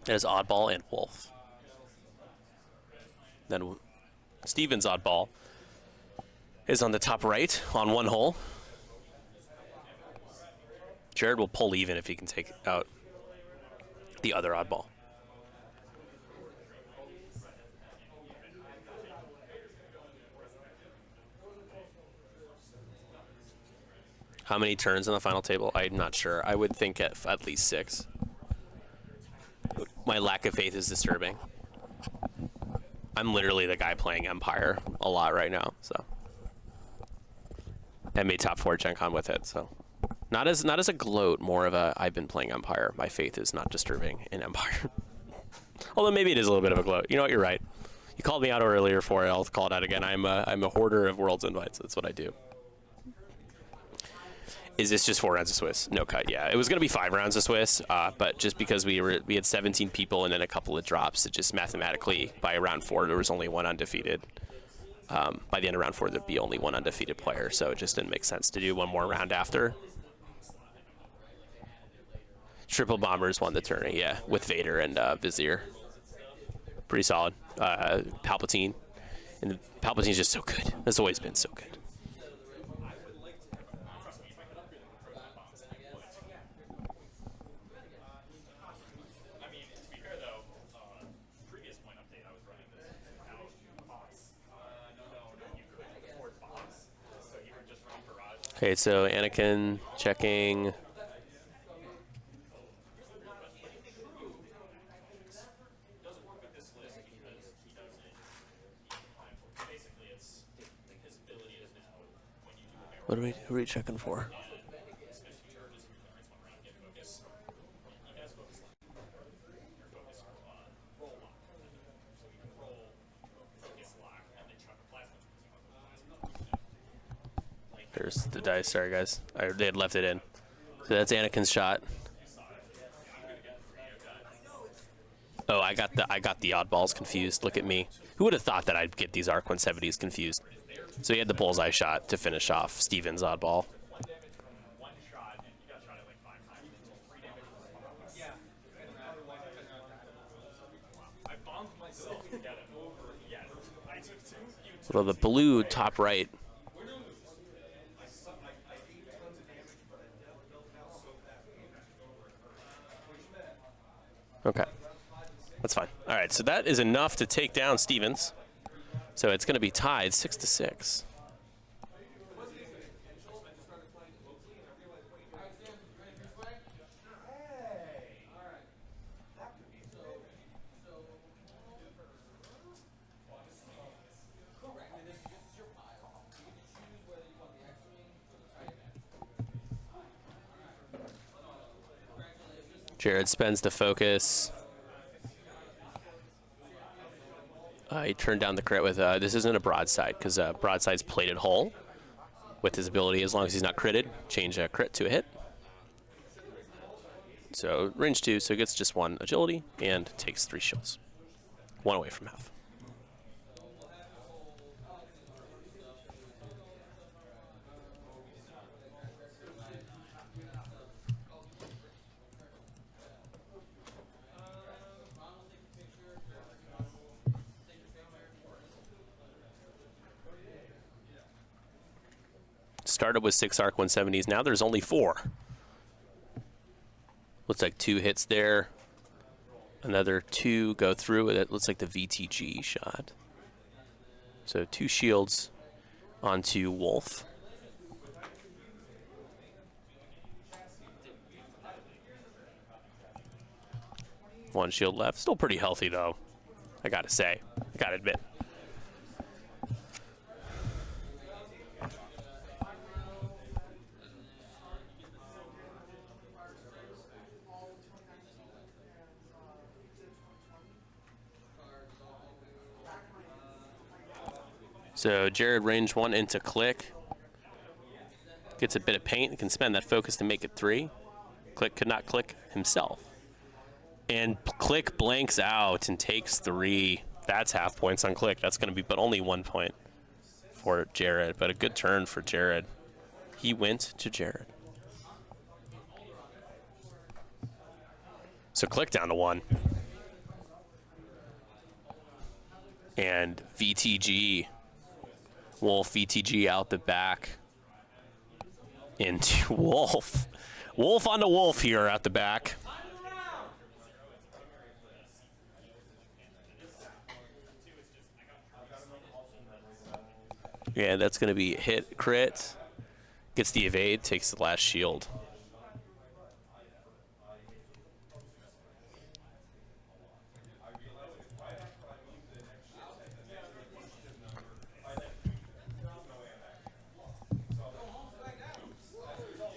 There's Oddball and Wolf. Then Steven's Oddball is on the top right on one hole. Jared will pull even if he can take out the other Oddball. How many turns on the final table? I'm not sure. I would think at least 6. My lack of faith is disturbing. I'm literally the guy playing Empire a lot right now, so. And made top 4 Gen Con with it, so. Not as a gloat, more of a I've been playing Empire. My faith is not disturbing in Empire. Although maybe it is a little bit of a gloat. You know what, you're right. You called me out earlier for it, I'll call it out again. I'm a hoarder of Worlds invites. That's what I do. Is this just 4 rounds of Swiss? No cut, yeah. It was going to be 5 rounds of Swiss, but just because we had 17 people and then a couple of drops, it just mathematically, by round 4, there was only 1 undefeated. By the end of round 4, there'd be only 1 undefeated player, so it just didn't make sense to do 1 more round after. Triple Bombers won the tourney, yeah, with Vader and Vizier. Pretty solid. Palpatine. And Palpatine's just so good. Has always been so good. Okay, so Anakin checking. Who are we checking for? There's the dice. Sorry, guys. They had left it in. So that's Anakin's shot. Oh, I got the oddballs confused. Look at me. Who would have thought that I'd get these Arc 170s confused? So he had the bullseye shot to finish off Steven's oddball. Well, the blue top right. Okay. That's fine. All right, so that is enough to take down Stevens. So it's going to be tied 6-6. Jared spends the focus. He turned down the crit with, this isn't a broadside, because broadside's plated hull. With his ability, as long as he's not critted, change a crit to a hit. So range 2, so he gets just 1 agility and takes 3 shields. 1 away from half. Started with 6 Arc 170s. Now there's only 4. Looks like 2 hits there. Another 2 go through. It looks like the VTG shot. So 2 shields onto Wolf. One shield left. Still pretty healthy, though. I gotta say. I gotta admit. So Jared range 1 into Click. Gets a bit of paint. Can spend that focus to make it 3. Click could not click himself. And Click blanks out and takes 3. That's half points on Click. That's going to be but only 1 point for Jared. But a good turn for Jared. He went to Jared. So Click down to 1. And VTG. Wolf VTG out the back into Wolf. Wolf on the Wolf here at the back. Yeah, that's going to be hit, crit. Gets the evade, takes the last shield.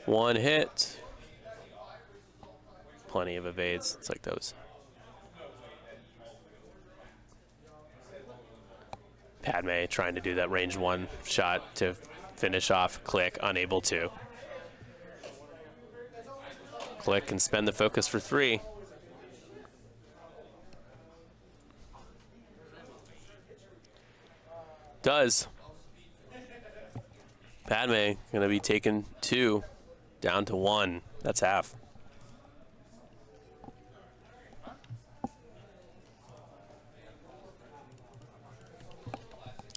One hit. Plenty of evades. It's like those. Padme trying to do that range 1 shot to finish off Click, unable to. Click can spend the focus for 3. Does. Padme gonna be taking 2. Down to 1. That's half.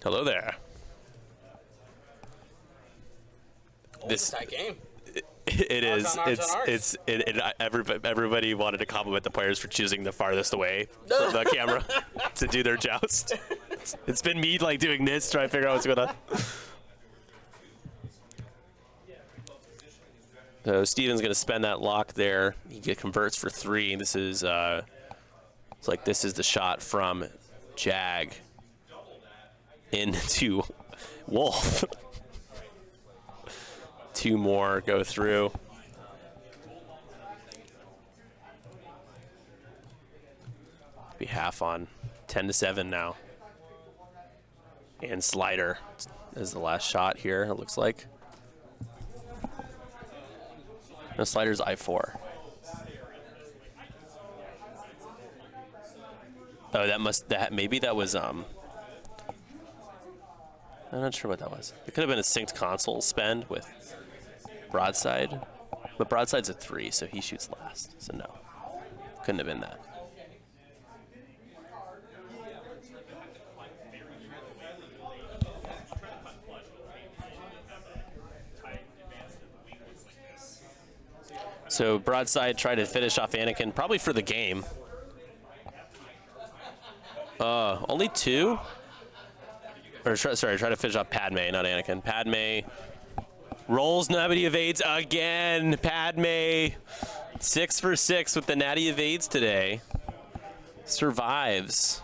Hello there.
This tight game.
It is. Everybody wanted to compliment the players for choosing the farthest away from the camera to do their joust. It's been me like doing this, trying to figure out what's going on. So Steven's going to spend that lock there. He converts for 3. This is it's like this is the shot from Jag into Wolf. 2 more go through. Be half on 10-7 now. And Slider is the last shot here, it looks like. No, Slider's I4. Oh, maybe that was, I'm not sure what that was. It could have been a synced console spend with Broadside, but Broadside's a 3, so he shoots last, so no. Couldn't have been that. So Broadside tried to finish off Anakin, probably for the game. Only 2? Or sorry, try to finish off Padme, not Anakin. Padme rolls, nobody evades again. Padme, 6 for 6 with the natty evades today. Survives.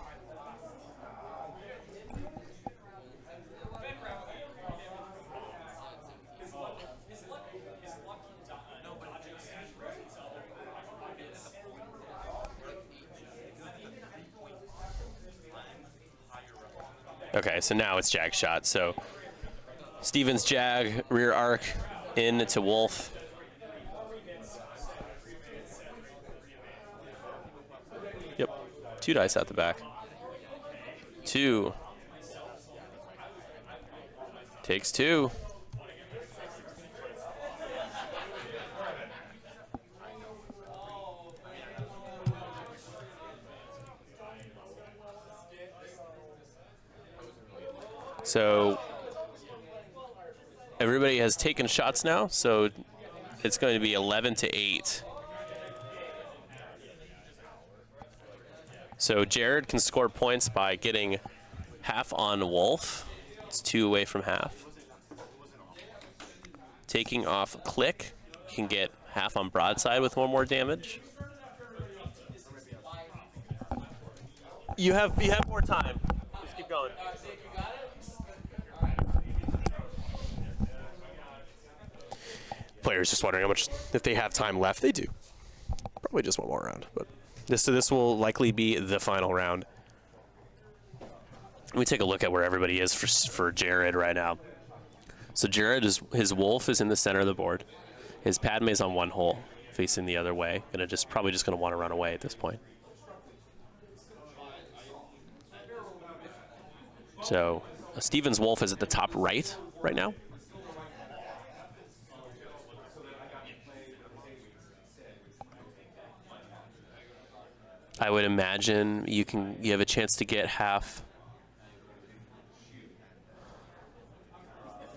Okay, so now it's jag shot. So Steven's jag, rear arc, in to Wolf. Yep, 2 dice out the back. 2. Takes 2. So everybody has taken shots now, so it's going to be 11-8. So Jared can score points by getting half on Wolf. It's 2 away from half. Taking off Click, can get half on Broadside with 1 more damage. You have more time. Just keep going. Players just wondering how much, if they have time left. They do. Probably just 1 more round, but this will likely be the final round. Let me take a look at where everybody is for Jared right now. So Jared his Wolf is in the center of the board. His Padme's on 1 hole, facing the other way. Probably just gonna want to run away at this point. So Steven's Wolf is at the top right now. I would imagine you have a chance to get half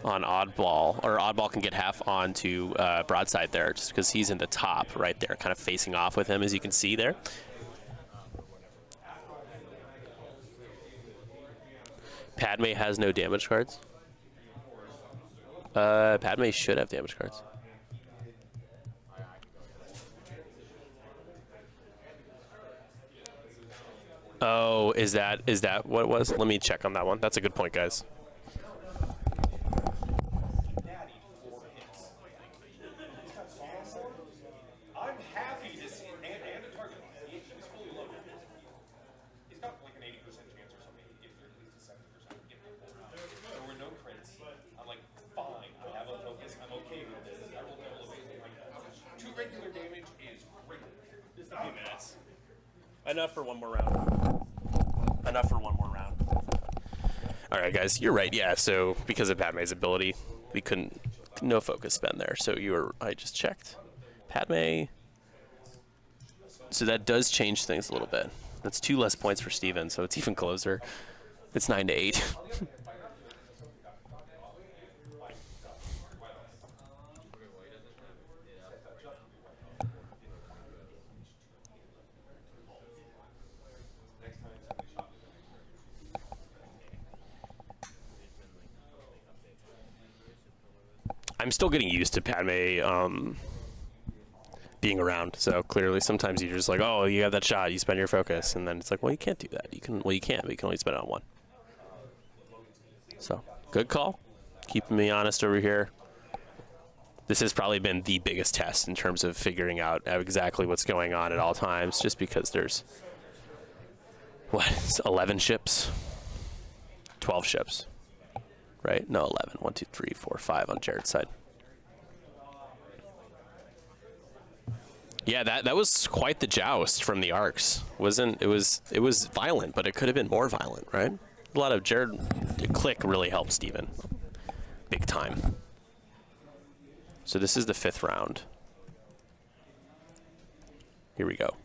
on Oddball, or Oddball can get half onto Broadside there, just because he's in the top right there, kind of facing off with him, as you can see there. Padme has no damage cards. Padme should have damage cards. Oh, is that what it was? Let me check on that one. That's a good point, guys.
I'm happy to see and the target line. He's fully loaded. He's got like an 80% chance or something. If at least a 70%. There were no crits. I'm like, fine. I have a focus. I'm okay with this. I rolled double evasive. Like, 2 regular damage is great.
A few minutes. Enough for 1 more round. Enough for 1 more round. All right, guys, you're right. Yeah, so because of Padme's ability, we couldn't, no focus spend there. So I just checked. Padme. So that does change things a little bit. That's 2 less points for Steven, so it's even closer. It's 9-8. I'm still getting used to Padme being around. So clearly, sometimes you're just like, oh, you have that shot, you spend your focus, and then it's like, well, you can't do that. You can, well, you can, but you can only spend it on 1. So good call, keeping me honest over here. This has probably been the biggest test in terms of figuring out exactly what's going on at all times, just because there's what, 11 ships, 12 ships. Right? No, 11. 1, 2, 3, 4, 5 on Jared's side. Yeah, that was quite the joust from the arcs. It was violent, but it could have been more violent, right? A lot of Jared Click really helped Steven. Big time. So this is the 5th round. Here we go.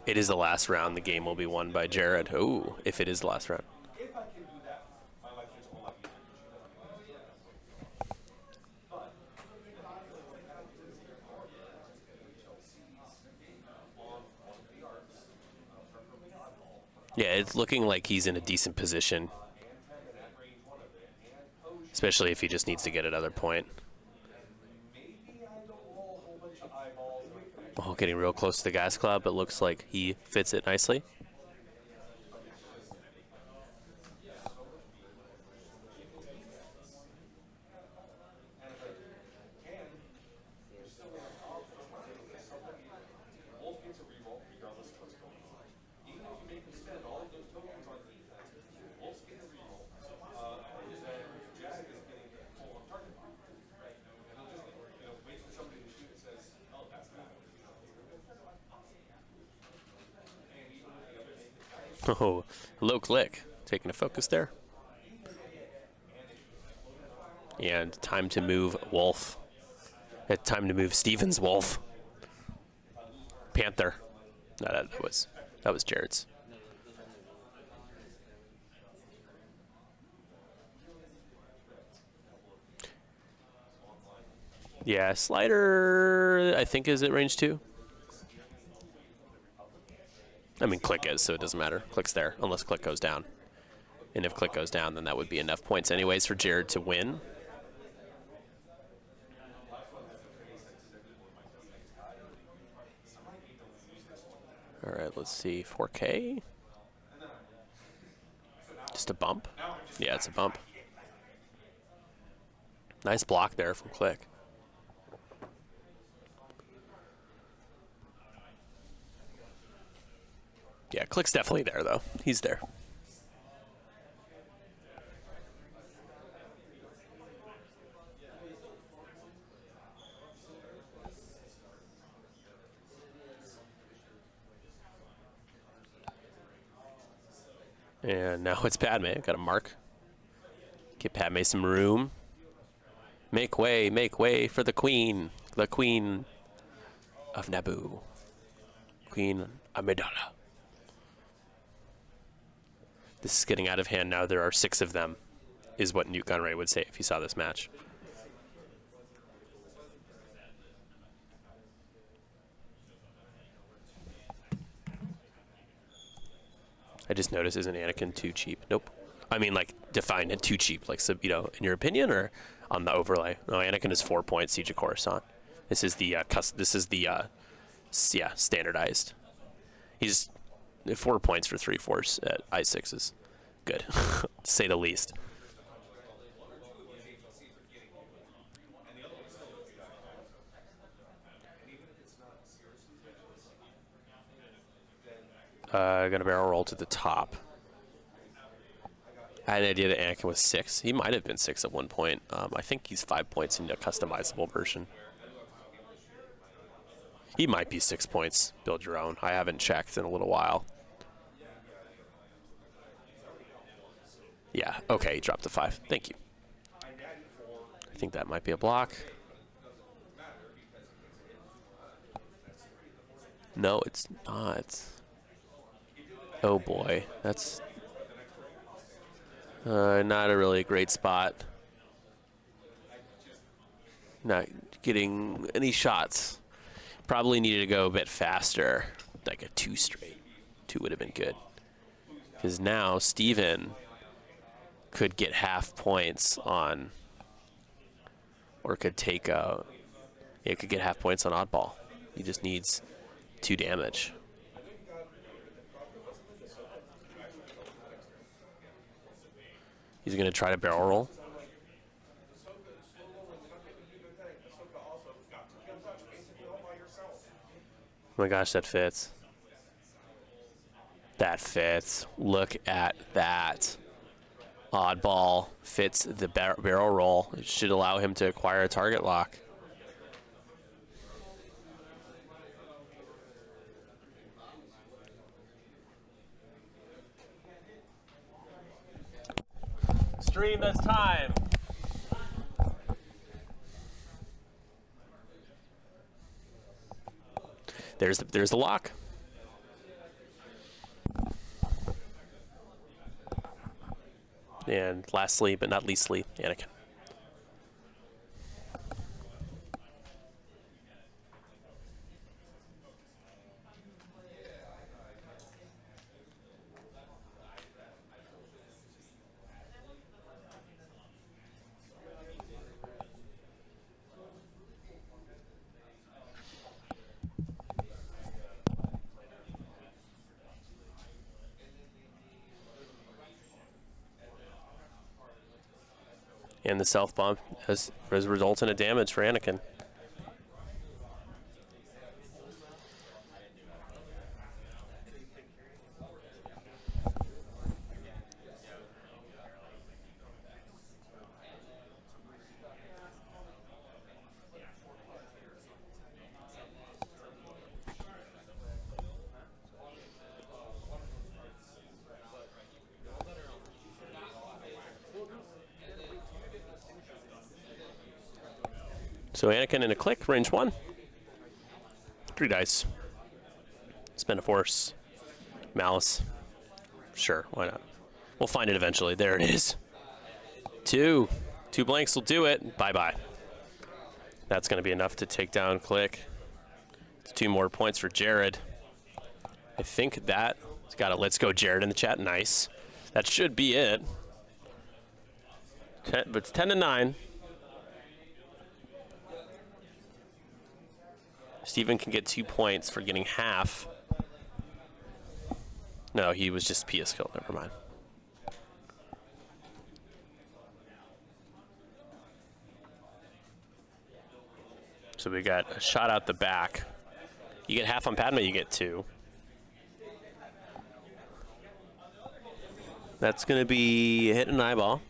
It is the last round. The game will be won by Jared. Oh, if it is the last round.
If I can do that, my life is a whole lot easier.
Yeah, it's looking like he's in a decent position, especially if he just needs to get another point. Oh, getting real close to the gas cloud, but looks like he fits it nicely. Oh, low click. Taking a focus there. And time to move Wolf. Time to move Stevens Wolf. Panther. No, that was Jared's. Yeah, slider I think is at range 2. I mean, click is, so it doesn't matter. Click's there, unless click goes down. And if click goes down, then that would be enough points anyways for Jared to win. All right, let's see. 4K? Just a bump? Yeah, it's a bump. Nice block there from click. Yeah, click's definitely there, though. He's there. And now it's Padme. Got a mark. Give Padme some room. Make way for the queen. The queen of Naboo. Queen Amidala. This is getting out of hand now. There are 6 of them, is what Newt Gunray would say if he saw this match. I just noticed, isn't Anakin too cheap? Nope. I mean, like, define it too cheap. Like, so, you know, in your opinion, or on the overlay? No, Anakin is 4 points. Siege of Coruscant. This is the standardized. He's 4 points for 3/4 at I6 is good, to say the least. Gonna barrel roll to the top. I had an idea that Anakin was 6. He might have been 6 at one point. I think he's 5 points in a customizable version. He might be 6 points. Build your own. I haven't checked in a little while. Yeah, okay, he dropped to 5. Thank you. I think that might be a block. No, it's not. Oh boy, that's not a really great spot. Not getting any shots. Probably needed to go a bit faster, like a 2 straight. 2 would have been good. Because now Steven could get half points on, or could take a, it could get half points on oddball. He just needs 2 damage. He's going to try to barrel roll. Oh my gosh, that fits. That fits. Look at that. Oddball fits the barrel roll. It should allow him to acquire a target lock. Stream, that's time. There's the lock. And lastly, but not leastly, Anakin. And the self bomb has resulted in a damage for Anakin. So Anakin in a click, range 1. 3 dice. Spend a force. Malice. Sure, why not? We'll find it eventually. There it is. 2. 2 blanks will do it. Bye-bye. That's going to be enough to take down click. It's 2 more points for Jared. I think that has got a let's go Jared in the chat. Nice. That should be it. But it's 10-9. Steven can get 2 points for getting half. No, he was just Pia skill. Never mind. So we got a shot out the back. You get half on Padme, you get 2. That's going to be hit an eyeball.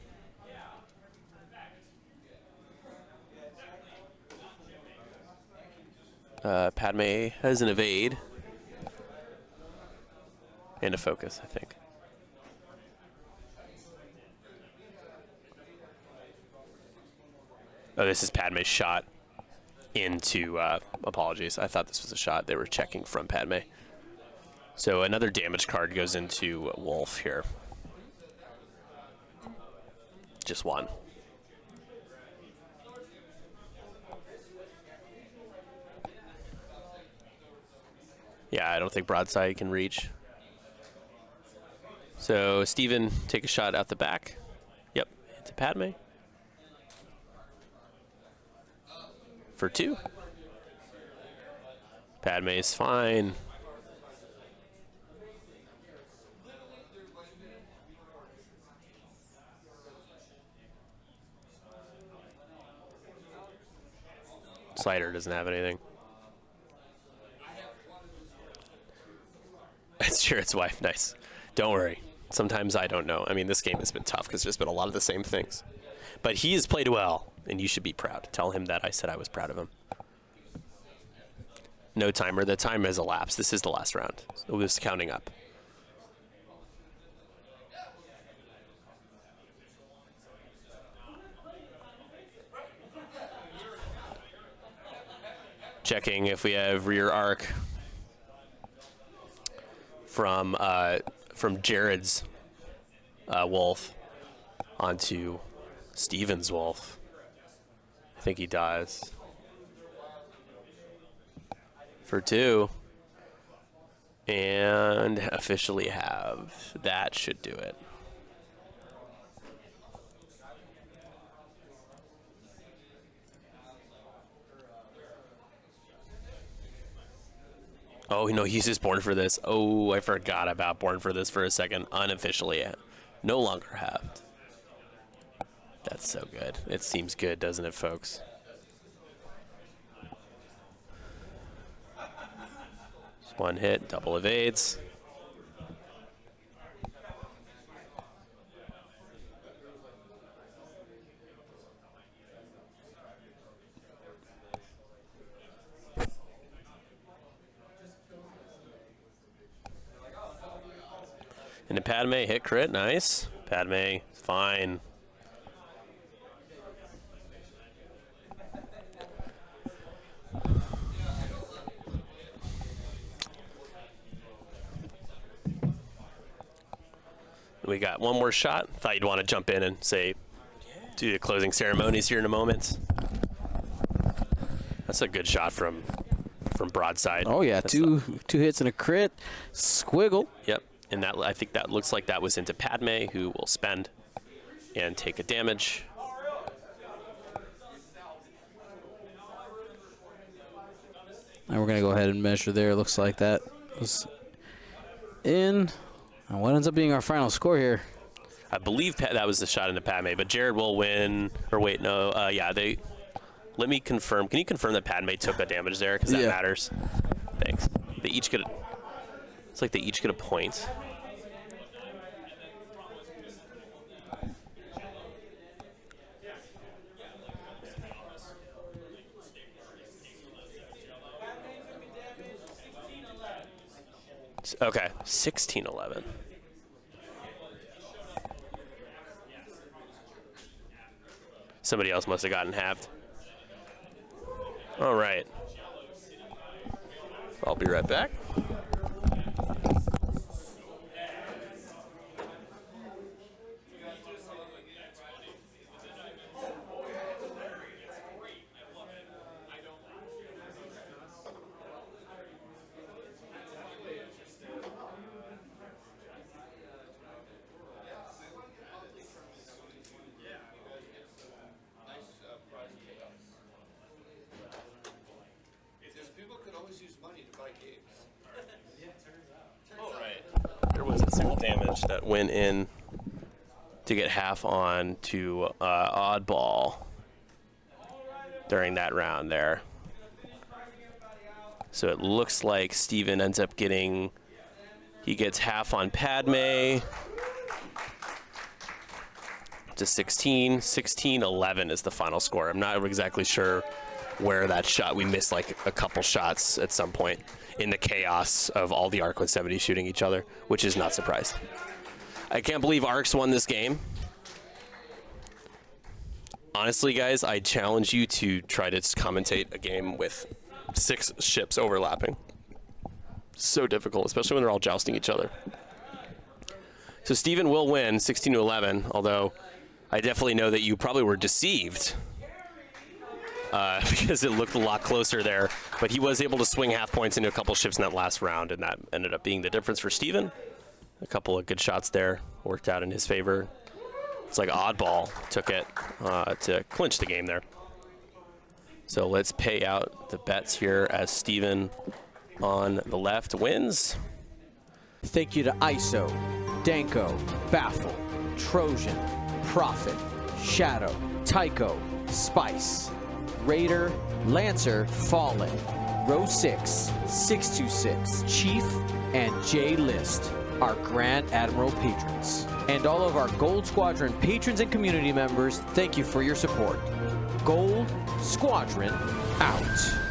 Padme has an evade. And a focus, I think. Oh, this is Padme's shot into, apologies. I thought this was a shot. They were checking from Padme. So another damage card goes into Wolf here. Just 1. Yeah, I don't think broadside can reach. So Steven, take a shot out the back. Yep, into Padme. For 2. Padme's fine. Slider doesn't have anything. It's Jared's wife. Nice. Don't worry. Sometimes I don't know. I mean, this game has been tough because there's been a lot of the same things. But he has played well, and you should be proud. Tell him that I said I was proud of him. No timer. The time has elapsed. This is the last round. So it's counting up. Checking if we have rear arc from Jared's Wolf onto Steven's Wolf. I think he does. For 2. And officially have. That should do it. Oh, no, he's just born for this. Oh, I forgot about born for this for a second. Unofficially, no longer have. That's so good. It seems good, doesn't it, folks? Just 1 hit, double evades. And a Padme hit crit, nice. Padme, fine. We got one more shot. Thought you'd want to jump in and say, do the closing ceremonies here in a moment. That's a good shot from broadside.
Oh yeah,
That's
two hits and a crit. Squiggle.
Yep, and that I think that looks like that was into Padme, who will spend and take a damage.
And we're gonna go ahead and measure there. Looks like that was in. And what ends up being our final score here?
I believe that was the shot into Padme, but Jared will win. Or wait, no, yeah, they. Let me confirm. Can you confirm that Padme took the damage there? Because that matters. Thanks. They each get. It's like they each get a point. Okay, 16-11. Somebody else must have gotten halved. All right. I'll be right back. There was a single damage that went in to get half on to Oddball during that round there. So it looks like Steven ends up getting, he gets half on Padme to 16. 16-11 is the final score. I'm not exactly sure where that shot, we missed like a couple shots at some point in the chaos of all the Arc 170 shooting each other, which is not surprised. I can't believe Arcs won this game. Honestly, guys, I challenge you to try to commentate a game with 6 ships overlapping. So difficult, especially when they're all jousting each other. So Steven will win 16-11, although I definitely know that you probably were deceived because it looked a lot closer there. But he was able to swing half points into a couple ships in that last round, and that ended up being the difference for Steven. A couple of good shots there worked out in his favor. It's like Oddball took it to clinch the game there. So let's pay out the bets here as Steven on the left wins.
Thank you to ISO, Danko, Baffle, Trojan, Prophet, Shadow, Tycho, Spice, Raider, Lancer, Fallen, Row 6, 626, Chief, and J List, our Grand Admiral patrons. And all of our Gold Squadron patrons and community members, thank you for your support. Gold Squadron out.